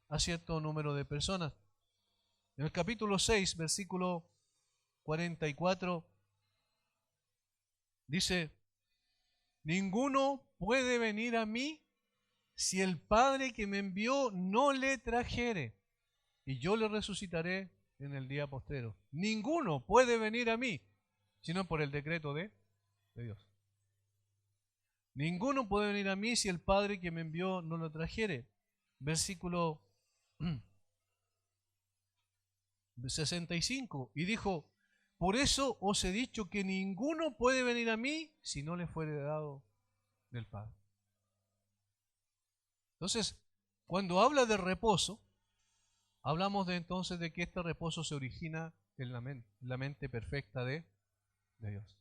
a cierto número de personas. En el capítulo 6, versículo 44, dice: ninguno puede venir a mí si el Padre que me envió no le trajere, y yo le resucitaré en el día postrero. Ninguno puede venir a mí, sino por el decreto de Dios. Ninguno puede venir a mí si el Padre que me envió no lo trajere. Versículo 65. Y dijo: por eso os he dicho que ninguno puede venir a mí si no le fuere dado del Padre. Entonces, cuando habla de reposo, hablamos entonces de que este reposo se origina en la mente perfecta de Dios.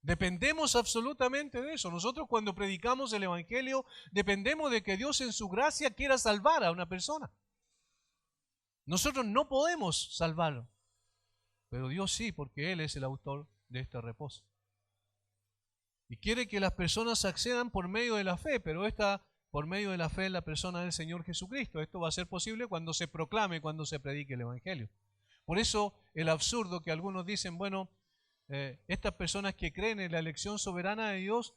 Dependemos absolutamente de eso. Nosotros cuando predicamos el Evangelio dependemos de que Dios en su gracia quiera salvar a una persona. Nosotros no podemos salvarlo, pero Dios sí, porque Él es el autor de este reposo. Y quiere que las personas accedan por medio de la fe, pero por medio de la fe en la persona del Señor Jesucristo. Esto va a ser posible cuando se proclame, cuando se predique el Evangelio. Por eso el absurdo que algunos dicen, bueno, estas personas que creen en la elección soberana de Dios,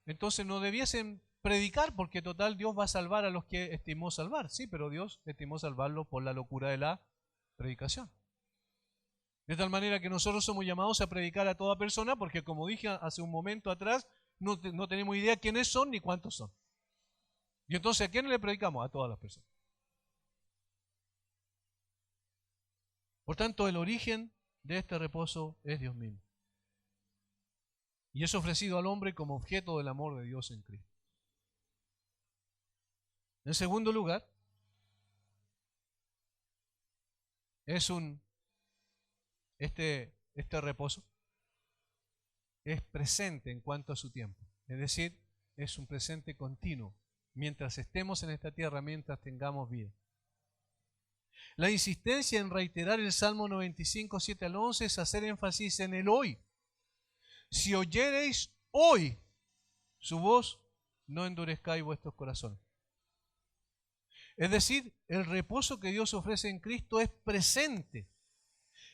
entonces no debiesen predicar porque total Dios va a salvar a los que estimó salvar. Sí, pero Dios estimó salvarlos por la locura de la predicación. De tal manera que nosotros somos llamados a predicar a toda persona porque, como dije hace un momento atrás, no tenemos idea quiénes son ni cuántos son. Y entonces, ¿a quién le predicamos? A todas las personas. Por tanto, el origen de este reposo es Dios mismo. Y es ofrecido al hombre como objeto del amor de Dios en Cristo. En segundo lugar, este reposo es presente en cuanto a su tiempo. Es decir, es un presente continuo. Mientras estemos en esta tierra, mientras tengamos vida. La insistencia en reiterar el Salmo 95, 7 al 11 es hacer énfasis en el hoy. Si oyereis hoy su voz, no endurezcáis vuestros corazones. Es decir, el reposo que Dios ofrece en Cristo es presente.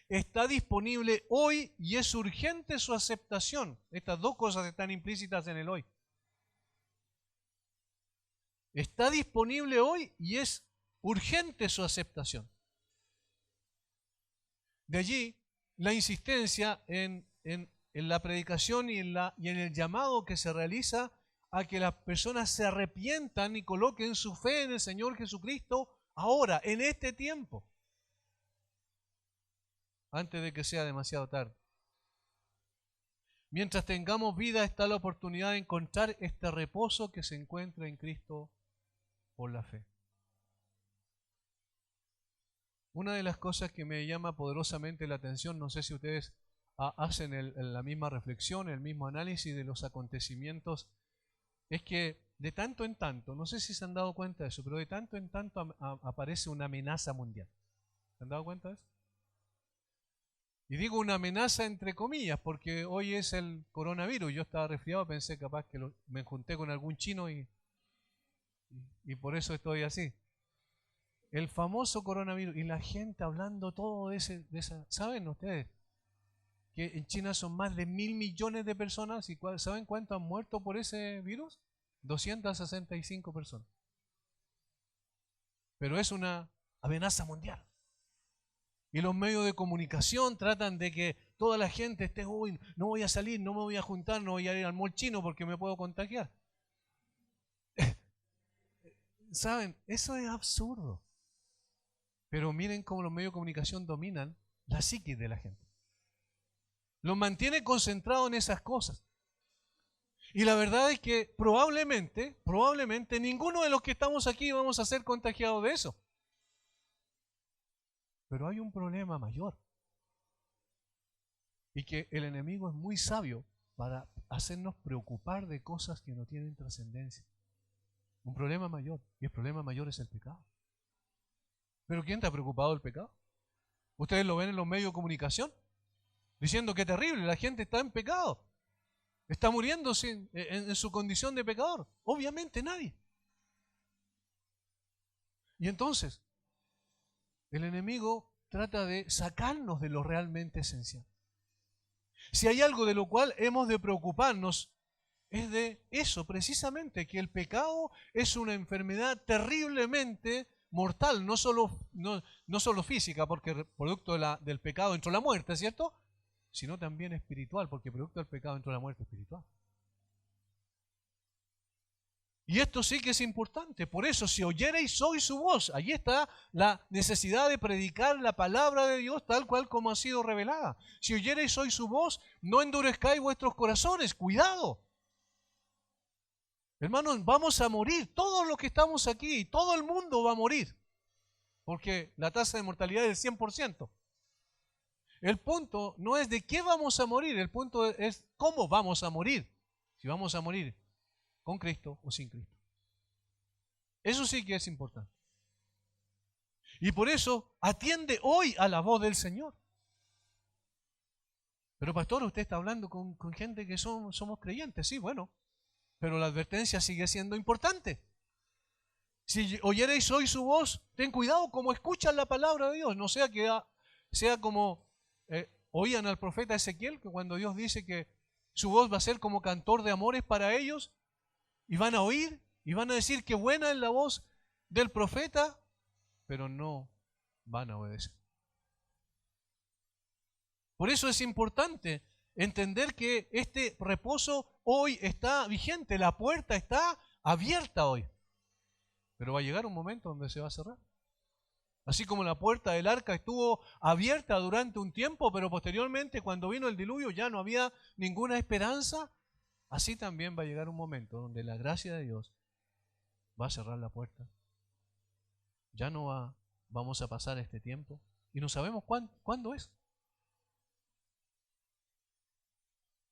Está disponible hoy y es urgente su aceptación. Estas dos cosas están implícitas en el hoy. Está disponible hoy y es urgente su aceptación. De allí la insistencia en la predicación y en el llamado que se realiza a que las personas se arrepientan y coloquen su fe en el Señor Jesucristo ahora, en este tiempo, antes de que sea demasiado tarde. Mientras tengamos vida está la oportunidad de encontrar este reposo que se encuentra en Cristo por la fe. Una de las cosas que me llama poderosamente la atención, no sé si ustedes hacen la misma reflexión, el mismo análisis de los acontecimientos, es que de tanto en tanto, no sé si se han dado cuenta de eso, pero de tanto en tanto aparece una amenaza mundial. ¿Se han dado cuenta de eso? Y digo una amenaza entre comillas, porque hoy es el coronavirus. Yo estaba resfriado, pensé capaz que me junté con algún chino y por eso estoy así. El famoso coronavirus y la gente hablando todo de esa. ¿Saben ustedes que en China son más de 1.000 millones de personas? ¿Y saben cuánto han muerto por ese virus? 265 personas. Pero es una amenaza mundial. Y los medios de comunicación tratan de que toda la gente esté, uy, no voy a salir, no me voy a juntar, no voy a ir al mall chino porque me puedo contagiar. ¿Saben? Eso es absurdo. Pero miren cómo los medios de comunicación dominan la psiquis de la gente. Los mantiene concentrados en esas cosas. Y la verdad es que probablemente ninguno de los que estamos aquí vamos a ser contagiados de eso. Pero hay un problema mayor. Y que el enemigo es muy sabio para hacernos preocupar de cosas que no tienen trascendencia. Un problema mayor. Y el problema mayor es el pecado. ¿Pero quién está preocupado del pecado? ¿Ustedes lo ven en los medios de comunicación? Diciendo que terrible, la gente está en pecado. Está muriéndose en su condición de pecador. Obviamente nadie. Y entonces, el enemigo trata de sacarnos de lo realmente esencial. Si hay algo de lo cual hemos de preocuparnos, es de eso precisamente, que el pecado es una enfermedad terriblemente mortal, no solo física, porque producto del pecado entró la muerte, ¿cierto? Sino también espiritual, porque producto del pecado entró la muerte espiritual. Y esto sí que es importante. Por eso, si oyereis hoy su voz, allí está la necesidad de predicar la palabra de Dios tal cual como ha sido revelada. Si oyereis hoy su voz, no endurezcáis vuestros corazones. ¡Cuidado! Hermanos, vamos a morir. Todos los que estamos aquí, todo el mundo va a morir. Porque la tasa de mortalidad es del 100%. El punto no es de qué vamos a morir, el punto es cómo vamos a morir. Si vamos a morir con Cristo o sin Cristo. Eso sí que es importante. Y por eso atiende hoy a la voz del Señor. Pero pastor, usted está hablando con gente que somos creyentes. Sí, bueno, pero la advertencia sigue siendo importante. Si oyereis hoy su voz, ten cuidado como escuchan la palabra de Dios. No sea que sea como oían al profeta Ezequiel, que cuando Dios dice que su voz va a ser como cantor de amores para ellos, y van a oír, y van a decir que buena es la voz del profeta, pero no van a obedecer. Por eso es importante entender que este reposo hoy está vigente, la puerta está abierta hoy. Pero va a llegar un momento donde se va a cerrar. Así como la puerta del arca estuvo abierta durante un tiempo, pero posteriormente cuando vino el diluvio ya no había ninguna esperanza, así también va a llegar un momento donde la gracia de Dios va a cerrar la puerta. Ya no vamos a pasar este tiempo y no sabemos cuándo es.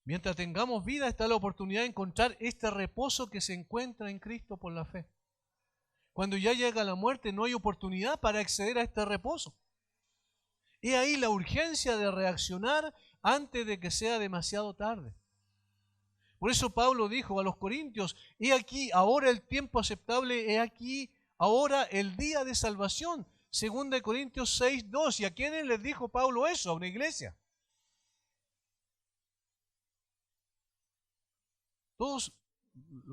Mientras tengamos vida está la oportunidad de encontrar este reposo que se encuentra en Cristo por la fe. cuando ya llega la muerte, no hay oportunidad para acceder a este reposo. He ahí la urgencia de reaccionar antes de que sea demasiado tarde. Por eso Pablo dijo a los corintios, he aquí ahora el tiempo aceptable, he aquí ahora el día de salvación. 2 Corintios 6:2. ¿Y a quiénes les dijo Pablo eso? A una iglesia. Todas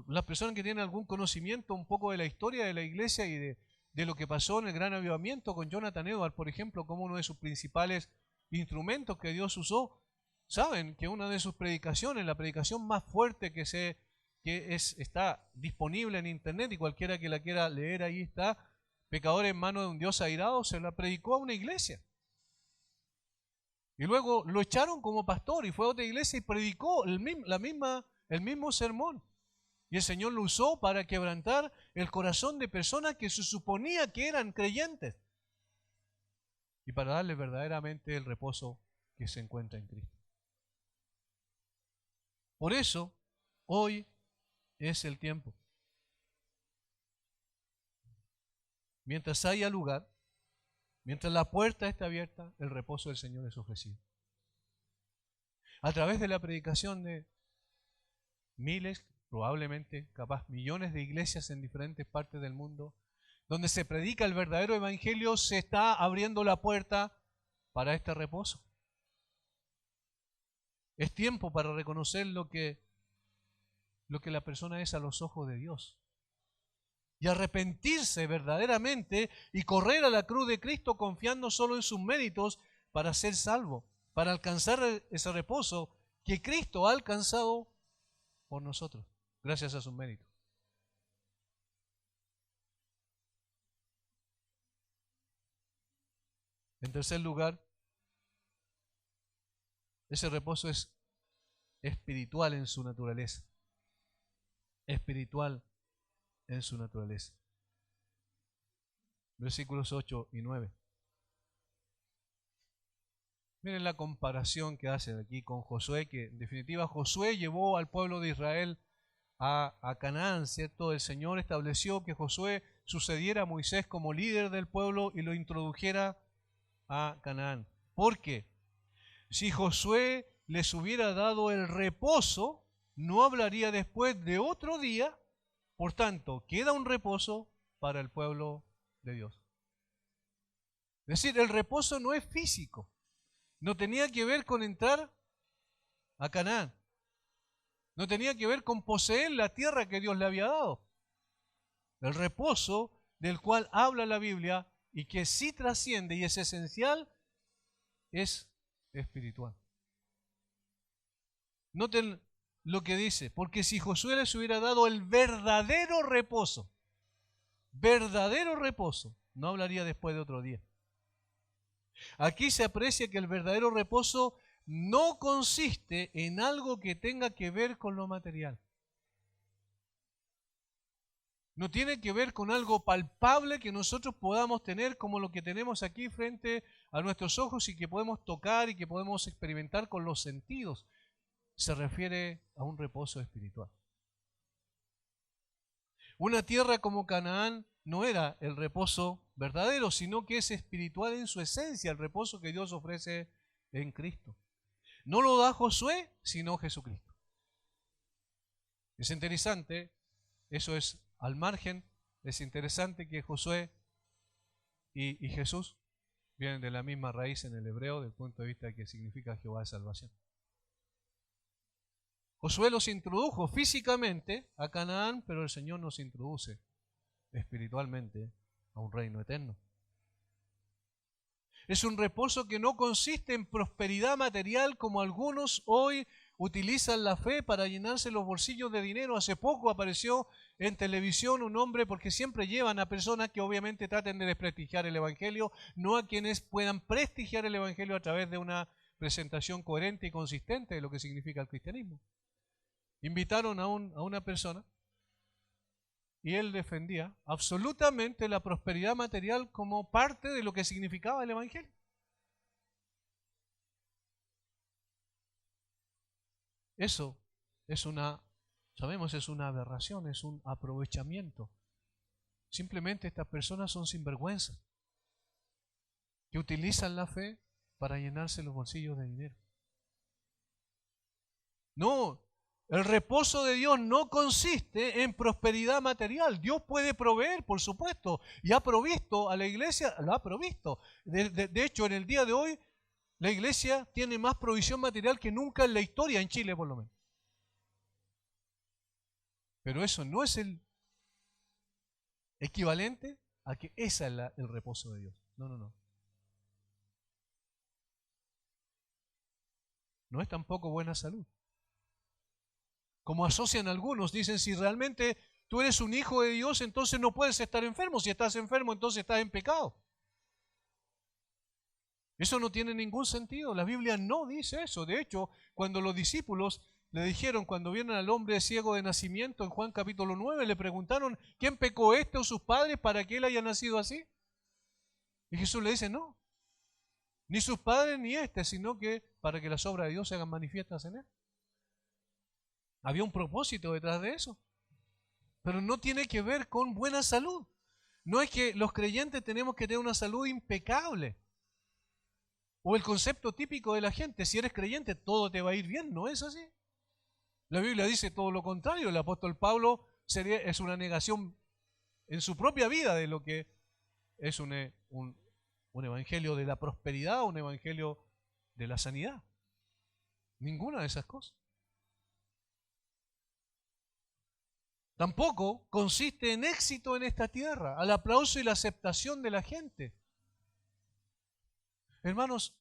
las personas que tienen algún conocimiento un poco de la historia de la iglesia y de lo que pasó en el gran avivamiento con Jonathan Edwards, por ejemplo, como uno de sus principales instrumentos que Dios usó, saben que una de sus predicaciones, la predicación más fuerte está disponible en internet y cualquiera que la quiera leer, ahí está, pecador en manos de un Dios airado, se la predicó a una iglesia. Y luego lo echaron como pastor y fue a otra iglesia y predicó el mismo sermón. Y el Señor lo usó para quebrantar el corazón de personas que se suponía que eran creyentes y para darles verdaderamente el reposo que se encuentra en Cristo. Por eso, hoy es el tiempo. Mientras haya lugar, mientras la puerta esté abierta, el reposo del Señor es ofrecido. A través de la predicación de miles, probablemente, capaz millones de iglesias en diferentes partes del mundo, donde se predica el verdadero evangelio, se está abriendo la puerta para este reposo. Es tiempo para reconocer lo que la persona es a los ojos de Dios. Y arrepentirse verdaderamente y correr a la cruz de Cristo confiando solo en sus méritos para ser salvo, para alcanzar ese reposo que Cristo ha alcanzado por nosotros, gracias a sus méritos. En tercer lugar, ese reposo es espiritual en su naturaleza. Espiritual en su naturaleza. Versículos 8 y 9. Miren la comparación que hace aquí con Josué, que en definitiva Josué llevó al pueblo de Israel a Canaán, ¿cierto? El Señor estableció que Josué sucediera a Moisés como líder del pueblo y lo introdujera a Canaán. ¿Por qué? Si Josué les hubiera dado el reposo, no hablaría después de otro día. Por tanto, queda un reposo para el pueblo de Dios. Es decir, el reposo no es físico. No tenía que ver con entrar a Canaán. No tenía que ver con poseer la tierra que Dios le había dado. El reposo del cual habla la Biblia y que sí trasciende y es esencial, es espiritual. Noten lo que dice, porque si Josué les hubiera dado el verdadero reposo, no hablaría después de otro día. Aquí se aprecia que el verdadero reposo no consiste en algo que tenga que ver con lo material. No tiene que ver con algo palpable que nosotros podamos tener como lo que tenemos aquí frente a nuestros ojos y que podemos tocar y que podemos experimentar con los sentidos. Se refiere a un reposo espiritual. Una tierra como Canaán no era el reposo verdadero, sino que es espiritual en su esencia, el reposo que Dios ofrece en Cristo. No lo da Josué, sino Jesucristo. Es interesante, eso es al margen, es interesante que Josué y Jesús vienen de la misma raíz en el hebreo, desde el punto de vista de que significa Jehová de salvación. Josué los introdujo físicamente a Canaán, pero el Señor nos introduce espiritualmente a un reino eterno. Es un reposo que no consiste en prosperidad material como algunos hoy utilizan la fe para llenarse los bolsillos de dinero. Hace poco apareció en televisión un hombre, porque siempre llevan a personas que obviamente traten de desprestigiar el Evangelio, no a quienes puedan prestigiar el Evangelio a través de una presentación coherente y consistente de lo que significa el cristianismo. Invitaron a una persona y él defendía absolutamente la prosperidad material como parte de lo que significaba el Evangelio. Eso es una aberración, es un aprovechamiento Simplemente estas personas son sinvergüenzas, que utilizan la fe para llenarse los bolsillos de dinero. No, el reposo de Dios no consiste en prosperidad material. Dios puede proveer, por supuesto, y ha provisto a la iglesia, lo ha provisto. De hecho, en el día de hoy, la iglesia tiene más provisión material que nunca en la historia, en Chile por lo menos. Pero eso no es el equivalente a que ese es el reposo de Dios. No, no, no. No es tampoco buena salud. Como asocian algunos, dicen, si realmente tú eres un hijo de Dios, entonces no puedes estar enfermo. Si estás enfermo, entonces estás en pecado. Eso no tiene ningún sentido. La Biblia no dice eso. De hecho, cuando los discípulos le dijeron, cuando vieron al hombre ciego de nacimiento, en Juan capítulo 9, le preguntaron, ¿quién pecó, este o sus padres, para que él haya nacido así? Y Jesús le dice, no, ni sus padres ni este, sino que para que las obras de Dios se hagan manifiestas en él. Había un propósito detrás de eso, pero no tiene que ver con buena salud. No es que los creyentes tenemos que tener una salud impecable, o el concepto típico de la gente, si eres creyente todo te va a ir bien. No es así. La Biblia dice todo lo contrario. El apóstol Pablo es una negación en su propia vida de lo que es un evangelio de la prosperidad, un evangelio de la sanidad. Ninguna de esas cosas. Tampoco consiste en éxito en esta tierra, al aplauso y la aceptación de la gente. Hermanos,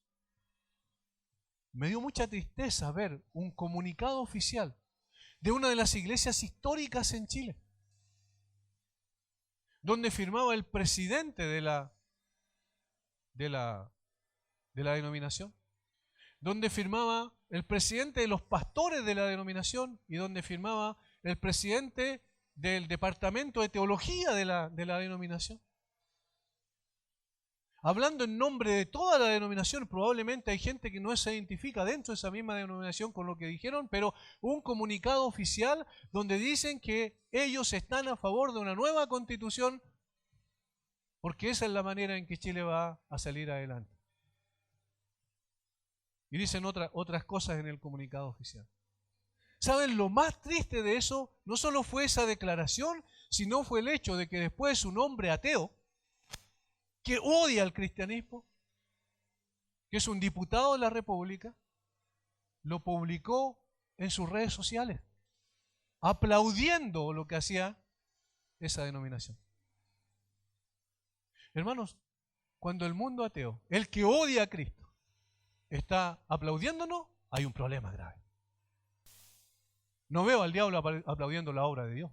me dio mucha tristeza ver un comunicado oficial de una de las iglesias históricas en Chile, donde firmaba el presidente de la denominación, donde firmaba el presidente de los pastores de la denominación y donde firmaba el presidente del departamento de teología de la denominación. Hablando en nombre de toda la denominación, probablemente hay gente que no se identifica dentro de esa misma denominación con lo que dijeron, pero un comunicado oficial donde dicen que ellos están a favor de una nueva constitución porque esa es la manera en que Chile va a salir adelante. Y dicen otras cosas en el comunicado oficial. ¿Saben? Lo más triste de eso no solo fue esa declaración, sino fue el hecho de que después un hombre ateo que odia al cristianismo, que es un diputado de la República, lo publicó en sus redes sociales, aplaudiendo lo que hacía esa denominación. Hermanos, cuando el mundo ateo, el que odia a Cristo, está aplaudiéndonos, hay un problema grave. No veo al diablo aplaudiendo la obra de Dios.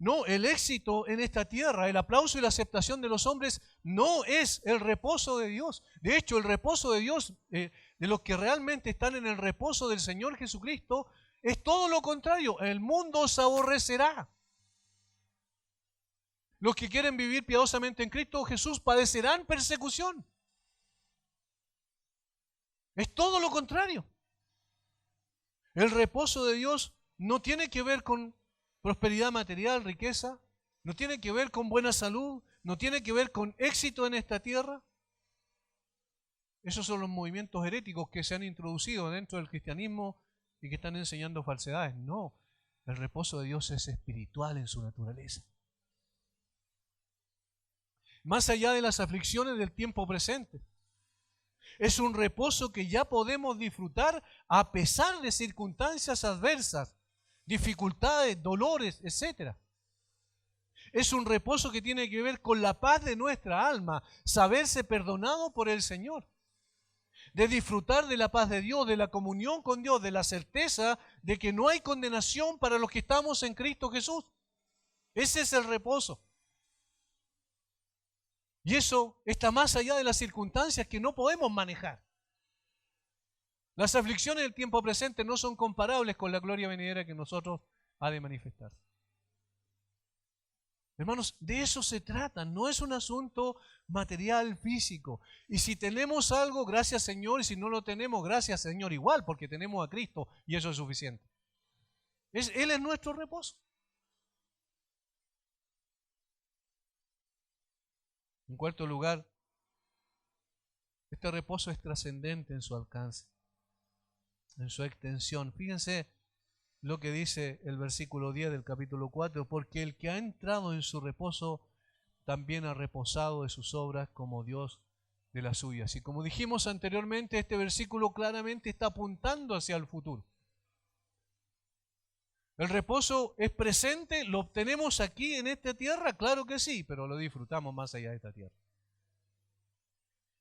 No, el éxito en esta tierra, el aplauso y la aceptación de los hombres no es el reposo de Dios. De hecho, el reposo de Dios, de los que realmente están en el reposo del Señor Jesucristo, es todo lo contrario. El mundo os aborrecerá. Los que quieren vivir piadosamente en Cristo Jesús padecerán persecución. Es todo lo contrario. El reposo de Dios no tiene que ver con prosperidad material, riqueza, no tiene que ver con buena salud, no tiene que ver con éxito en esta tierra. Esos son los movimientos heréticos que se han introducido dentro del cristianismo y que están enseñando falsedades. No, el reposo de Dios es espiritual en su naturaleza. Más allá de las aflicciones del tiempo presente. Es un reposo que ya podemos disfrutar a pesar de circunstancias adversas, dificultades, dolores, etc. Es un reposo que tiene que ver con la paz de nuestra alma, saberse perdonado por el Señor, de disfrutar de la paz de Dios, de la comunión con Dios, de la certeza de que no hay condenación para los que estamos en Cristo Jesús. Ese es el reposo. Y eso está más allá de las circunstancias que no podemos manejar. Las aflicciones del tiempo presente no son comparables con la gloria venidera que nosotros ha de manifestar. Hermanos, de eso se trata, no es un asunto material, físico. Y si tenemos algo, gracias Señor, y si no lo tenemos, gracias Señor igual, porque tenemos a Cristo y eso es suficiente. Él es nuestro reposo. En cuarto lugar, este reposo es trascendente en su alcance, en su extensión. Fíjense lo que dice el versículo 10 del capítulo 4, porque el que ha entrado en su reposo también ha reposado de sus obras como Dios de las suyas. Y como dijimos anteriormente, este versículo claramente está apuntando hacia el futuro. ¿El reposo es presente? ¿Lo obtenemos aquí en esta tierra? Claro que sí, pero lo disfrutamos más allá de esta tierra.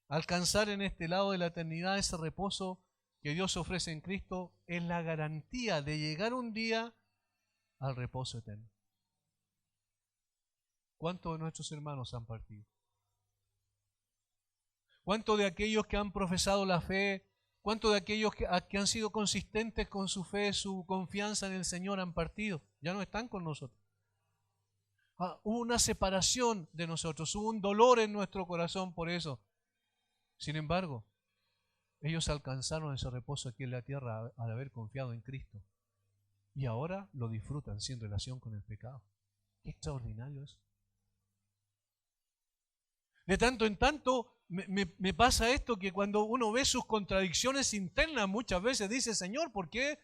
Alcanzar en este lado de la eternidad ese reposo que Dios ofrece en Cristo es la garantía de llegar un día al reposo eterno. ¿Cuántos de nuestros hermanos han partido? ¿Cuántos de aquellos que han profesado la fe, cuántos de aquellos que han sido consistentes con su fe, su confianza en el Señor han partido? Ya no están con nosotros. Hubo una separación de nosotros, hubo un dolor en nuestro corazón por eso. Sin embargo, ellos alcanzaron ese reposo aquí en la tierra al haber confiado en Cristo. Y ahora lo disfrutan sin relación con el pecado. Qué extraordinario es. De tanto en tanto me pasa esto, que cuando uno ve sus contradicciones internas, muchas veces dice: Señor, ¿por qué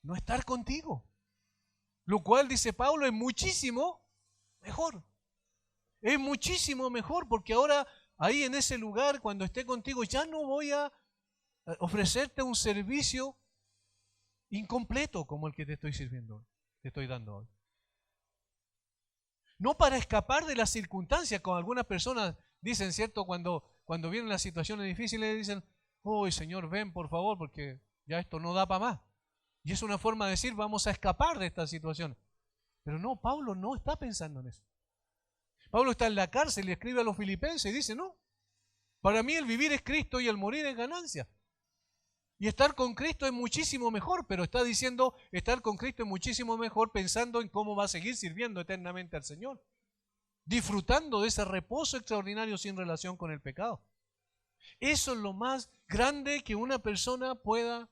no estar contigo? Lo cual, dice Pablo, es muchísimo mejor. Es muchísimo mejor, porque ahora ahí en ese lugar, cuando esté contigo, ya no voy a ofrecerte un servicio incompleto como el que te estoy sirviendo, te estoy dando hoy. No para escapar de las circunstancias, como algunas personas dicen, ¿cierto? Cuando vienen las situaciones difíciles, dicen: "Uy, Señor, ven por favor, porque ya esto no da para más". Y es una forma de decir: vamos a escapar de esta situación. Pero no, Pablo no está pensando en eso. Pablo está en la cárcel y escribe a los filipenses y dice: no, para mí el vivir es Cristo y el morir es ganancia. Y estar con Cristo es muchísimo mejor, pero está diciendo estar con Cristo es muchísimo mejor pensando en cómo va a seguir sirviendo eternamente al Señor, disfrutando de ese reposo extraordinario sin relación con el pecado. Eso es lo más grande que una persona pueda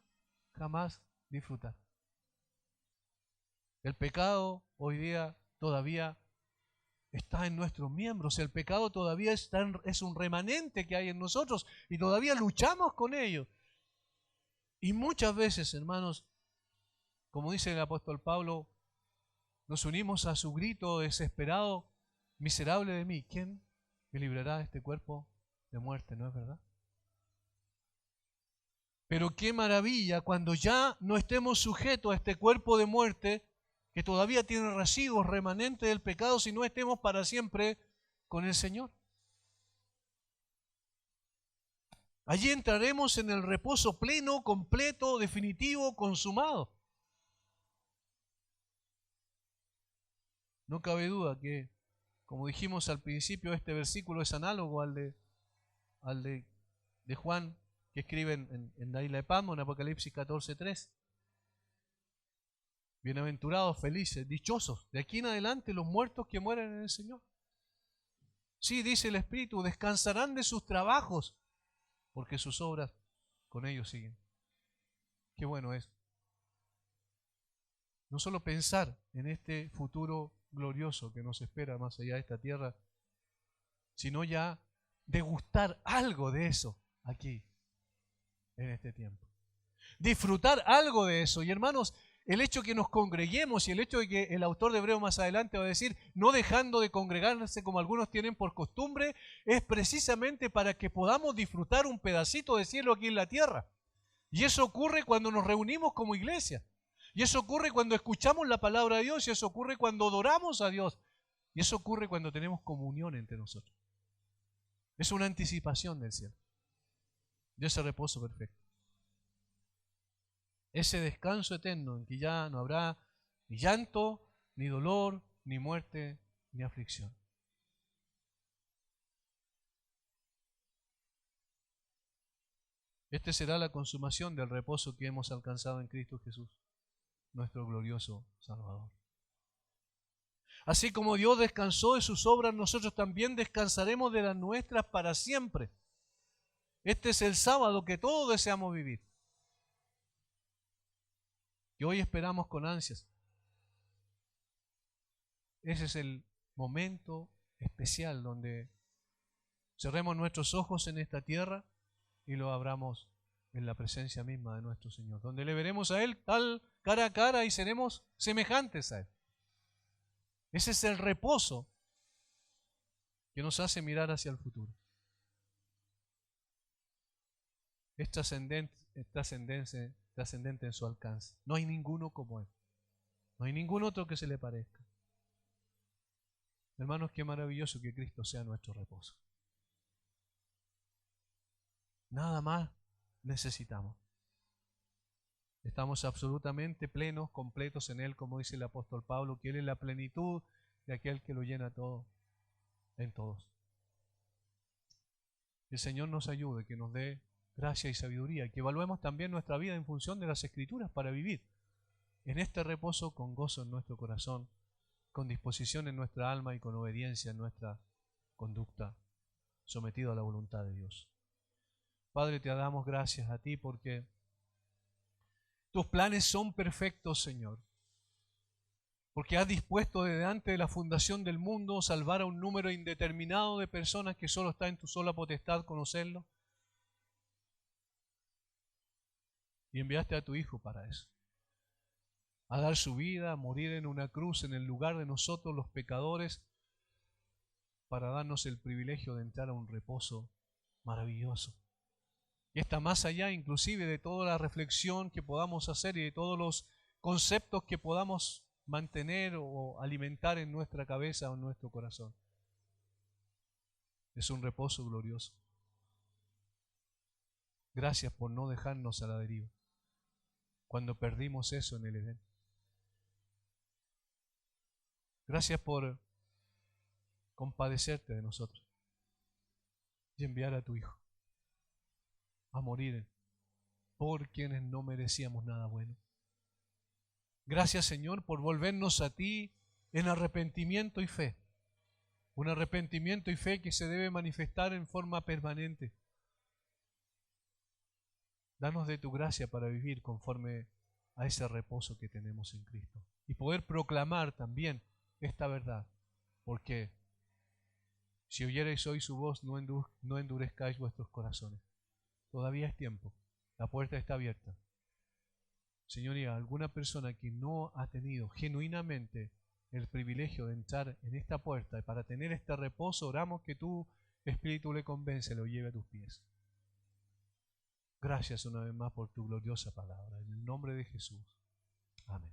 jamás disfrutar. El pecado hoy día todavía está en nuestros miembros, el pecado todavía es un remanente que hay en nosotros y todavía luchamos con ello. Y muchas veces, hermanos, como dice el apóstol Pablo, nos unimos a su grito desesperado: miserable de mí, ¿quién me librará de este cuerpo de muerte? ¿No es verdad? Pero qué maravilla cuando ya no estemos sujetos a este cuerpo de muerte que todavía tiene residuos remanentes del pecado, si no estemos para siempre con el Señor. Allí entraremos en el reposo pleno, completo, definitivo, consumado. No cabe duda que, como dijimos al principio, este versículo es análogo al de Juan, que escribe en la isla de Patmos, en Apocalipsis 14:3. Bienaventurados, felices, dichosos, de aquí en adelante los muertos que mueren en el Señor. Sí, dice el Espíritu, descansarán de sus trabajos, porque sus obras con ellos siguen. Qué bueno es. No solo pensar en este futuro glorioso que nos espera más allá de esta tierra, sino ya degustar algo de eso aquí, en este tiempo. Disfrutar algo de eso. Y hermanos, el hecho que nos congreguemos y el hecho de que el autor de Hebreo más adelante va a decir, no dejando de congregarse como algunos tienen por costumbre, es precisamente para que podamos disfrutar un pedacito de cielo aquí en la tierra. Y eso ocurre cuando nos reunimos como iglesia. Y eso ocurre cuando escuchamos la palabra de Dios. Y eso ocurre cuando adoramos a Dios. Y eso ocurre cuando tenemos comunión entre nosotros. Es una anticipación del cielo, de ese reposo perfecto. Ese descanso eterno en que ya no habrá ni llanto, ni dolor, ni muerte, ni aflicción. Este será la consumación del reposo que hemos alcanzado en Cristo Jesús, nuestro glorioso Salvador. Así como Dios descansó de sus obras, nosotros también descansaremos de las nuestras para siempre. Este es el sábado que todos deseamos vivir, que hoy esperamos con ansias. Ese es el momento especial donde Cerremos nuestros ojos en esta tierra y lo abramos en la presencia misma de nuestro Señor, donde le veremos a Él tal cara a cara y seremos semejantes a Él. Ese es el reposo que nos hace mirar hacia el futuro. Es trascendente en su alcance. No hay ninguno como Él. No hay ningún otro que se le parezca. Hermanos, qué maravilloso que Cristo sea nuestro reposo. Nada más necesitamos. Estamos absolutamente plenos, completos en Él, como dice el apóstol Pablo, que Él es la plenitud de aquel que lo llena todo en todos. Que el Señor nos ayude, que nos dé gracia y sabiduría, que evaluemos también nuestra vida en función de las Escrituras para vivir en este reposo con gozo en nuestro corazón, con disposición en nuestra alma y con obediencia en nuestra conducta, sometido a la voluntad de Dios. Padre, te damos gracias a ti porque tus planes son perfectos, Señor. Porque has dispuesto desde antes de la fundación del mundo salvar a un número indeterminado de personas que solo está en tu sola potestad conocerlo. Y enviaste a tu Hijo para eso. A dar su vida, a morir en una cruz en el lugar de nosotros los pecadores, para darnos el privilegio de entrar a un reposo maravilloso. Y está más allá inclusive de toda la reflexión que podamos hacer y de todos los conceptos que podamos mantener o alimentar en nuestra cabeza o en nuestro corazón. Es un reposo glorioso. Gracias por no dejarnos a la deriva cuando perdimos eso en el Edén. Gracias por compadecerte de nosotros y enviar a tu Hijo a morir por quienes no merecíamos nada bueno. Gracias, Señor, por volvernos a ti en arrepentimiento y fe. Un arrepentimiento y fe que se debe manifestar en forma permanente. Danos de tu gracia para vivir conforme a ese reposo que tenemos en Cristo. Y poder proclamar también esta verdad. Porque si oyereis hoy su voz, no endurezcáis vuestros corazones. Todavía es tiempo. La puerta está abierta. Señoría, alguna persona que no ha tenido genuinamente el privilegio de entrar en esta puerta y para tener este reposo, oramos que tu Espíritu le convence, lo lleve a tus pies. Gracias una vez más por tu gloriosa palabra. En el nombre de Jesús. Amén.